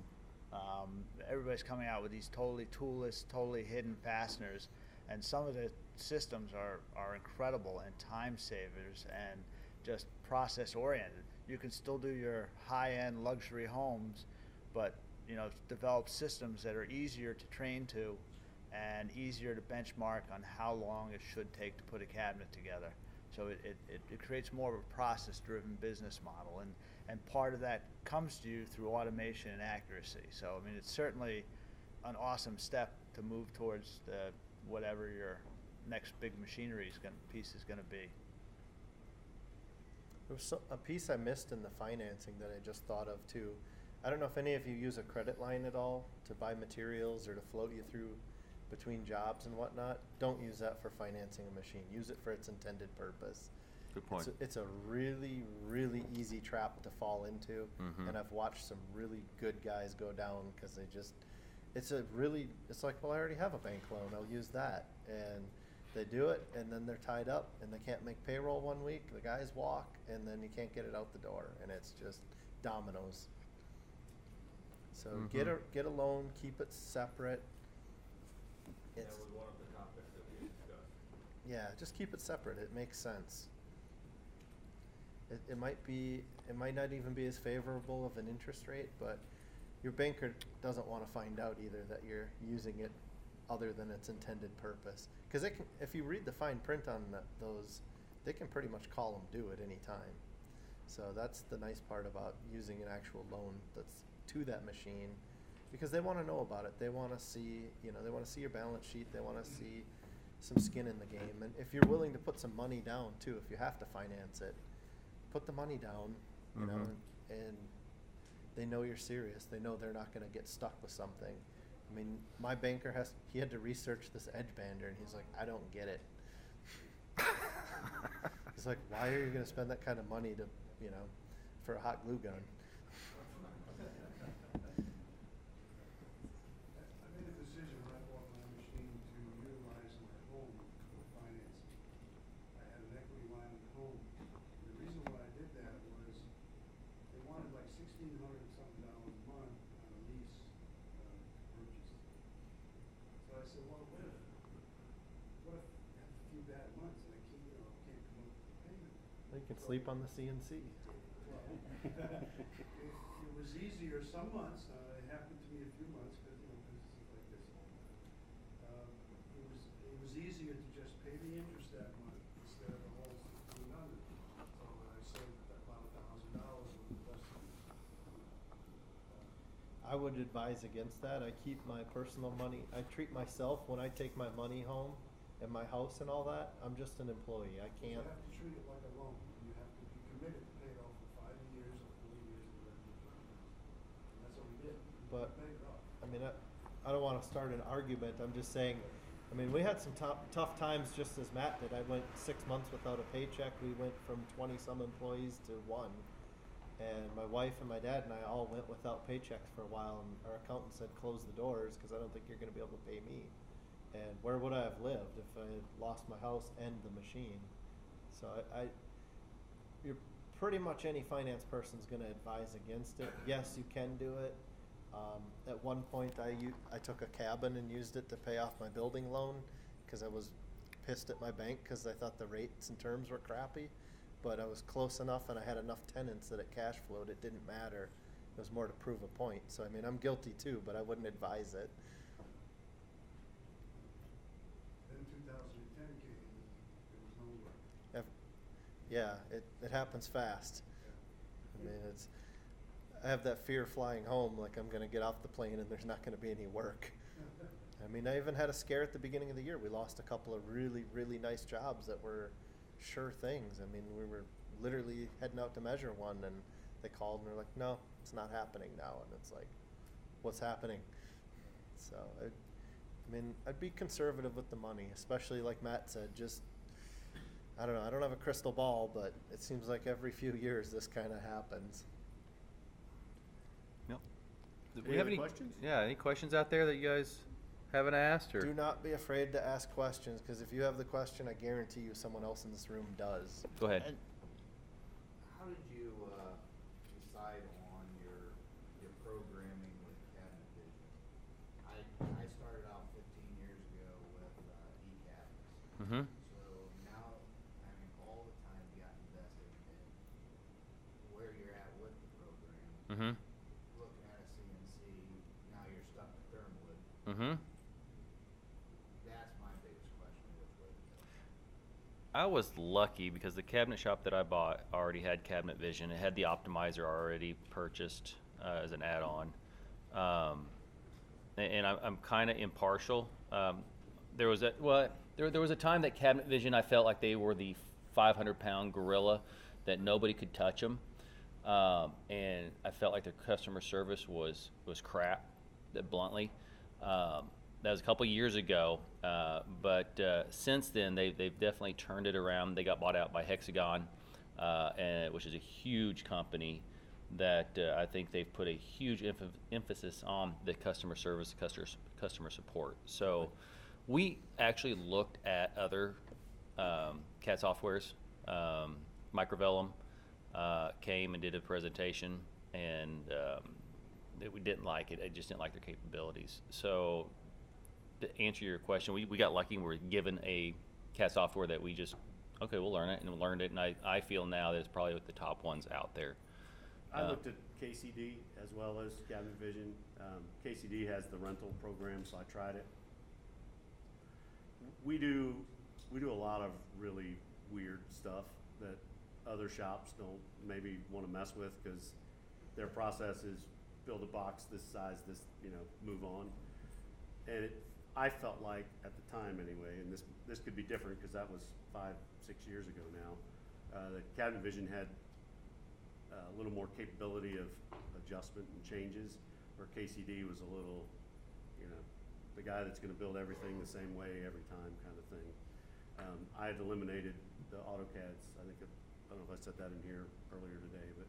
Everybody's coming out with these totally toolless, totally hidden fasteners, and some of the systems are incredible and time savers and just process oriented. You can still do your high-end luxury homes, but you know, develop systems that are easier to train to and easier to benchmark on how long it should take to put a cabinet together. So it creates more of a process-driven business model, and part of that comes to you through automation and accuracy. So I mean, it's certainly an awesome step to move towards whatever your next big machinery piece is going to be. There was a piece I missed in the financing that I just thought of too. I don't know if any of you use a credit line at all to buy materials or to float you through between jobs and whatnot. Don't use that for financing a machine. Use it for its intended purpose. Good point. It's a really, really easy trap to fall into, and I've watched some really good guys go down because it's like, well, I already have a bank loan, I'll use that. And they do it, and then they're tied up, and they can't make payroll 1 week, the guys walk, and then you can't get it out the door, and it's just dominoes. So get a loan, keep it separate. That was one of the topics that we discussed. Yeah, just keep it separate. It makes sense. It might not even be as favorable of an interest rate, but your banker doesn't want to find out either that you're using it other than its intended purpose. Because if you read the fine print on those, they can pretty much call them due at any time. So that's the nice part about using an actual loan that's to that machine, because they want to know about it. They want to see, they want to see your balance sheet. They want to see some skin in the game. And if you're willing to put some money down too, if you have to finance it, put the money down, you know, and they know you're serious. They know they're not going to get stuck with something. I mean, my banker he had to research this edge bander, and he's like, I don't get it. He's like, why are you going to spend that kind of money to, for a hot glue gun? I made a decision when I bought my machine to utilize my home for financing. I had an equity line at home. And the reason why I did that was they wanted like $1,600 something a month on a lease purchase. So I said, well, what if I have a few bad months and I can't, You can sleep on the CNC. It was easier some months, it happened to me a few months, because, businesses like this all the time. It was easier to just pay the interest that month instead of the whole $1,600. So I saved about $1,000 with the rest of it. I would advise against that. I keep my personal money. I treat myself when I take my money home and my house and all that. I'm just an employee. I You can't. have to treat it like a loan. You have to be committed to pay it off for 5 years or 4 years or whatever the term is. And that's what we did. But, We paid it off. I mean, I don't want to start an argument. I'm just saying, I mean, we had some tough times just as Matt did. I went 6 months without a paycheck. We went from 20-some employees to 1. And my wife and my dad and I all went without paychecks for a while. And our accountant said, close the doors because I don't think you're going to be able to pay me. And where would I have lived if I had lost my house and the machine? So you're pretty much any finance person's going to advise against it. Yes, you can do it. At one point, I took a cabin and used it to pay off my building loan because I was pissed at my bank because I thought the rates and terms were crappy. But I was close enough and I had enough tenants that it cash flowed. It didn't matter. It was more to prove a point. So, I mean, I'm guilty too, but I wouldn't advise it. Then 2010 came, there was no work. Yeah, it happens fast. I mean, I have that fear flying home, like I'm going to get off the plane and there's not going to be any work. I mean, I even had a scare at the beginning of the year. We lost a couple of really, really nice jobs that were sure things. I mean, we were literally heading out to measure one and they called and they're like, no, it's not happening now. And it's like, what's happening? So, I mean, I'd be conservative with the money, especially like Matt said, just, I don't know, I don't have a crystal ball, but it seems like every few years this kind of happens. Yep. Do Any we have other any questions? Yeah, any questions out there that you guys haven't asked? Or Do not be afraid to ask questions, because if you have the question, I guarantee you someone else in this room does. Go ahead. How did you decide on your programming with Cabinet Vision? I started out 15 years ago with e-cabinets. Mm-hmm. So now, I mean, all the time you got invested in where you're at with the program. Mm-hmm. Looking at a CNC, now you're stuck with thermwood. Mm-hmm. That's my biggest question, which way to go. I was lucky because the cabinet shop that I bought already had Cabinet Vision. It had the optimizer already purchased as an add-on. And I'm kind of impartial. There was a time that Cabinet Vision, I felt like they were the 500-pound gorilla that nobody could touch them. And I felt like their customer service was crap, bluntly. That was a couple years ago, but since then they've definitely turned it around. They got bought out by Hexagon, which is a huge company that I think they've put a huge emphasis on the customer service, customer support. So we actually looked at other CAD softwares. Microvellum came and did a presentation, and we didn't like it. I just didn't like their capabilities. So to answer your question, we got lucky and we were given a CAD software that we just, okay, we'll learn it, and we learned it, and I feel now that it's probably the top ones out there. I looked at KCD as well as Cabinet Vision. KCD has the rental program, so I tried it. We do a lot of really weird stuff that other shops don't maybe want to mess with, because their process is build a box this size, move on. And I felt like at the time anyway, and this could be different because that was 5-6 years ago now, that Cabinet Vision had a little more capability of adjustment and changes, where KCD was a little, the guy that's going to build everything the same way every time kind of thing. I had eliminated the AutoCADs. I don't know if I said that in here earlier today, but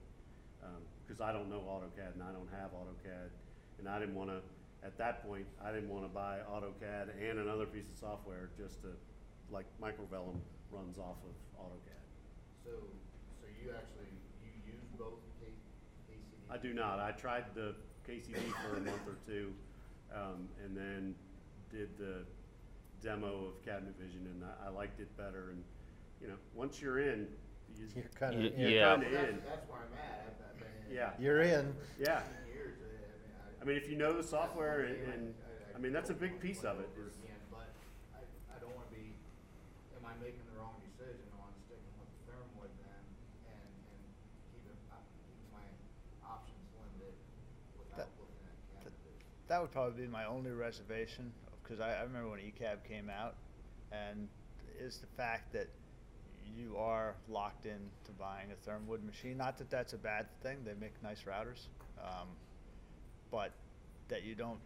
because I don't know AutoCAD and I don't have AutoCAD, and I didn't want to, at that point, I didn't want to buy AutoCAD and another piece of software just to, like Microvellum runs off of AutoCAD. So you use both KCD? I do not. I tried the KCD for a month or two, and then did the demo of Cabinet Vision, and I liked it better. And once you're in, You're kind of Yeah. That's where I'm at. I've been in. Yeah. You're in. Yeah. 15 years. I mean, if you know the software, and I mean, that's a big piece of it. Is, But I don't want to be, am I making the wrong decision on sticking with the thermwood then and keeping my options limited without looking at cabinet? That would probably be my only reservation, because I remember when ECAB came out, and is the fact that you are locked in to buying a thermwood machine. Not that that's a bad thing; they make nice routers, but that you don't.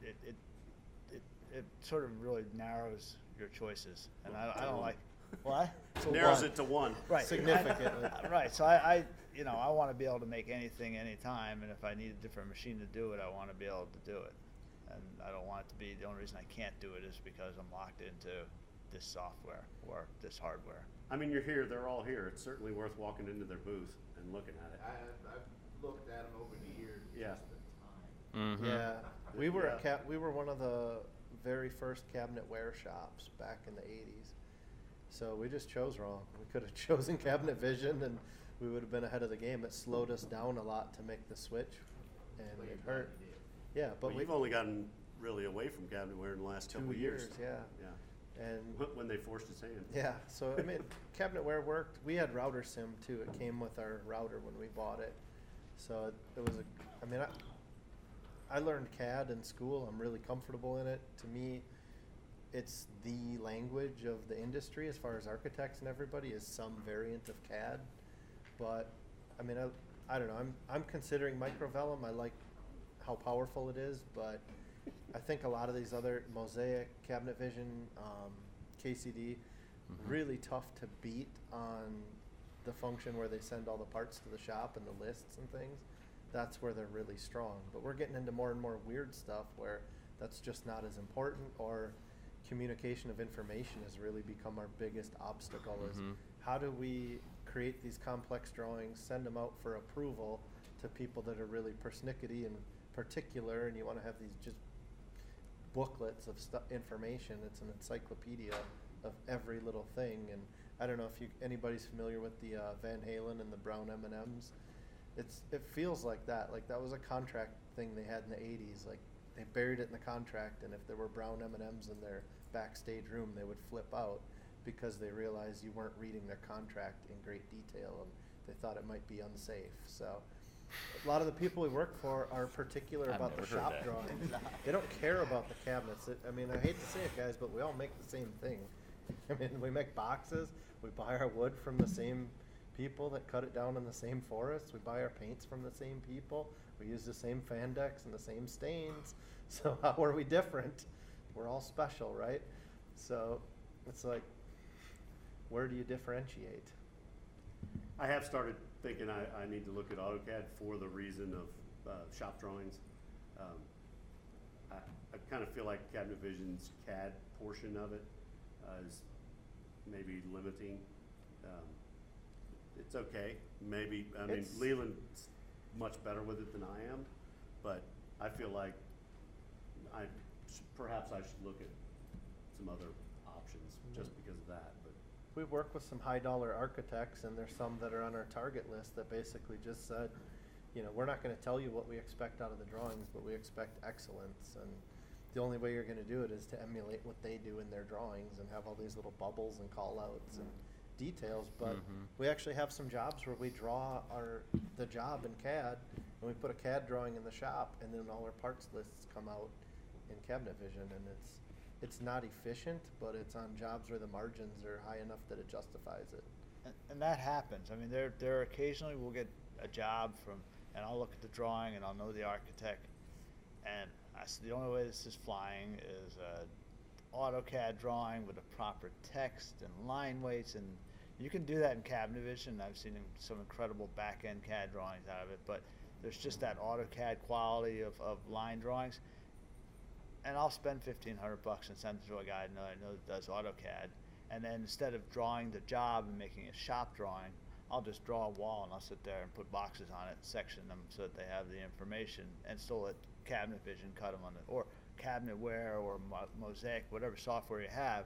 It sort of really narrows your choices, and I don't like what narrows it to one. right Significantly. right. So I want to be able to make anything anytime, and if I need a different machine to do it, I want to be able to do it. And I don't want it to be, the only reason I can't do it is because I'm locked into this software or this hardware. I mean, you're here; they're all here. It's certainly worth walking into their booth and looking at it. I've looked at them over the years. Yeah. Just the time. Mm-hmm. Yeah, we were Yeah. we were one of the very first cabinetware shops back in the 80s. So we just chose wrong. We could have chosen Cabinet Vision and we would have been ahead of the game. It slowed us down a lot to make the switch, and But it you're glad hurt. you did. Yeah, but But we've only gotten really away from cabinetware in the last 2 couple of years. Yeah, Yeah. and When they forced its hand. yeah. So I mean, cabinetware worked. We had router sim too. It came with our router when we bought it. So it was a. I mean, I learned CAD in school. I'm really comfortable in it. To me, it's the language of the industry as far as architects and everybody is some variant of CAD. But I mean, I don't know. I'm considering microvellum. I like how powerful it is, but I think a lot of these other Mosaic, Cabinet Vision, KCD, really tough to beat on the function where they send all the parts to the shop and the lists and things. That's where they're really strong. But we're getting into more and more weird stuff where that's just not as important, or communication of information has really become our biggest obstacle. Is how do we create these complex drawings, send them out for approval to people that are really persnickety and particular, and you want to have these just booklets of information. It's an encyclopedia of every little thing. And I don't know if anybody's familiar with the Van Halen and the brown M&Ms. It feels like that. Like that was a contract thing they had in the 80s. Like they buried it in the contract, and if there were brown M&Ms in their backstage room, they would flip out because they realized you weren't reading their contract in great detail, and they thought it might be unsafe. So a lot of the people we work for are particular I've about the never heard shop that. drawings. They don't care about the cabinets. I mean, I hate to say it, guys, but we all make the same thing. I mean, we make boxes. We buy our wood from the same people that cut it down in the same forests. We buy our paints from the same people. We use the same Fandex and the same stains. So how are we different? We're all special, right? So it's like, where do you differentiate? I have started thinking I need to look at AutoCAD for the reason of shop drawings. I kind of feel like Cabinet Vision's CAD portion of it is maybe limiting. It's okay, maybe. I mean, Leland's much better with it than I am, but I feel like perhaps I should look at some other options just because of that. But We work with some high dollar architects, and there's some that are on our target list that basically just said, you know, we're not going to tell you what we expect out of the drawings, but we expect excellence. And the only way you're going to do it is to emulate what they do in their drawings and have all these little bubbles and call outs and details. But we actually have some jobs where we draw the job in CAD, and we put a CAD drawing in the shop, and then all our parts lists come out in Cabinet Vision, and it's not efficient, but it's on jobs where the margins are high enough that it justifies it. And that happens. I mean, there occasionally we'll get a job from, and I'll look at the drawing and I'll know the architect, and I said the only way this is flying is a AutoCAD drawing with a proper text and line weights, and you can do that in Cabinet Vision. I've seen some incredible back-end CAD drawings out of it, but there's just that AutoCAD quality of line drawings. And I'll spend $1,500 and send it to a guy I know that does AutoCAD. And then instead of drawing the job and making a shop drawing, I'll just draw a wall and I'll sit there and put boxes on it and section them so that they have the information, and still let Cabinet Vision cut them on it, or Cabinetware or Mosaic, whatever software you have,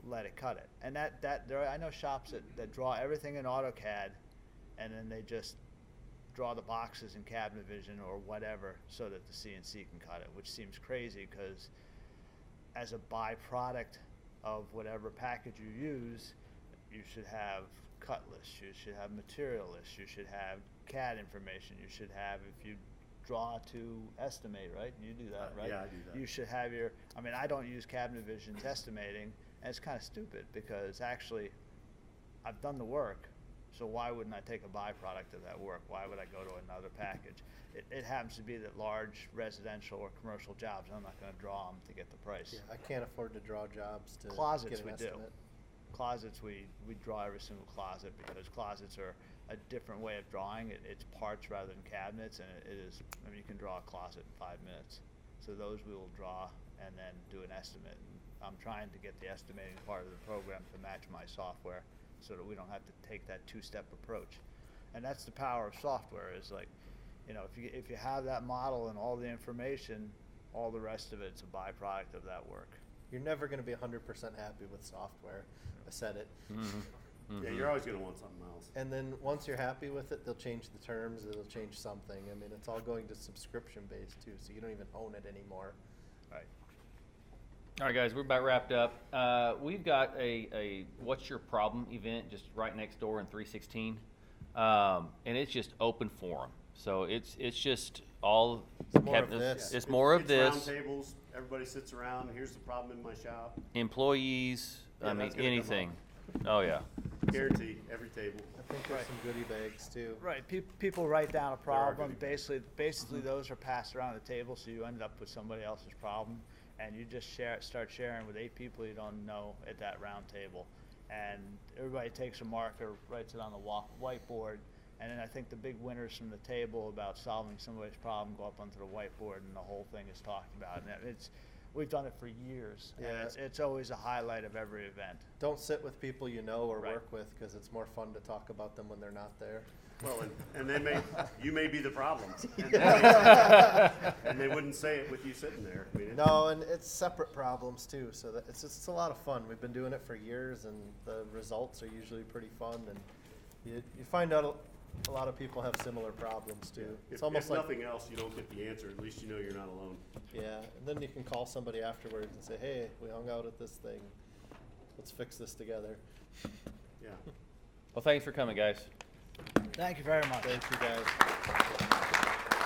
let it cut it. And that there, I know shops that draw everything in AutoCAD and then they just draw the boxes in cabinet vision or whatever so that the CNC can cut it, which seems crazy because as a byproduct of whatever package you use, you should have cut lists, you should have material lists, you should have CAD information, you should have, if you draw to estimate, right? You do that, right? Yeah, I do that. You should have your, I mean, I don't use cabinet vision's estimating, and it's kind of stupid because actually I've done the work, so why wouldn't I take a byproduct of that work? Why would I go to another package? It happens to be that large residential or commercial jobs, I'm not going to draw them to get the price. Yeah, I can't afford to draw jobs to Closets get an we do. estimate. Closets, we draw every single closet because closets are a different way of drawing. It's parts rather than cabinets, and it is, I mean, you can draw a closet in 5 minutes. So those we will draw and then do an estimate. And I'm trying to get the estimating part of the program to match my software so that we don't have to take that two-step approach. And that's the power of software, is like, you know, if you have that model and all the information, all the rest of it's a byproduct of that work. You're never going to be 100% happy with software. I said it. Yeah, you're always going to want something else. And then once you're happy with it, they'll change the terms, it'll change something. I mean, it's all going to subscription based too, so you don't even own it anymore. Right. All right, guys, we're about wrapped up. We've got a What's Your Problem event just right next door in 316, and it's just open forum. So it's just all It's more of this. It's more of It's this. round tables, everybody sits around, here's the problem in my shop. Employees, Yeah, I mean, that's gonna come anything. up. Oh yeah. Guarantee, every table. I think there's some goodie bags too. Right. People write down a problem. goodie Basically, those are passed around the table, so you end up with somebody else's problem, and you just start sharing with 8 people you don't know at that round table, and everybody takes a marker, writes it on the whiteboard, and then I think the big winners from the table about solving somebody's problem go up onto the whiteboard, and the whole thing is talked about. And we've done it for years, and Yeah. it's always a highlight of every event. Don't sit with people you know or Right. work with, because it's more fun to talk about them when they're not there. Well, and you may be the problem. And they wouldn't say it with you sitting there. I mean, No, and it's separate problems too, so that it's a lot of fun. We've been doing it for years, and the results are usually pretty fun, and you find out a lot of people have similar problems too. It's if almost like, nothing else, you don't get the answer. At least you know you're not alone. yeah, and then you can call somebody afterwards and say, hey, we hung out at this thing. Let's fix this together. Yeah. Well, thanks for coming, guys. Thank you very much. Thank you guys.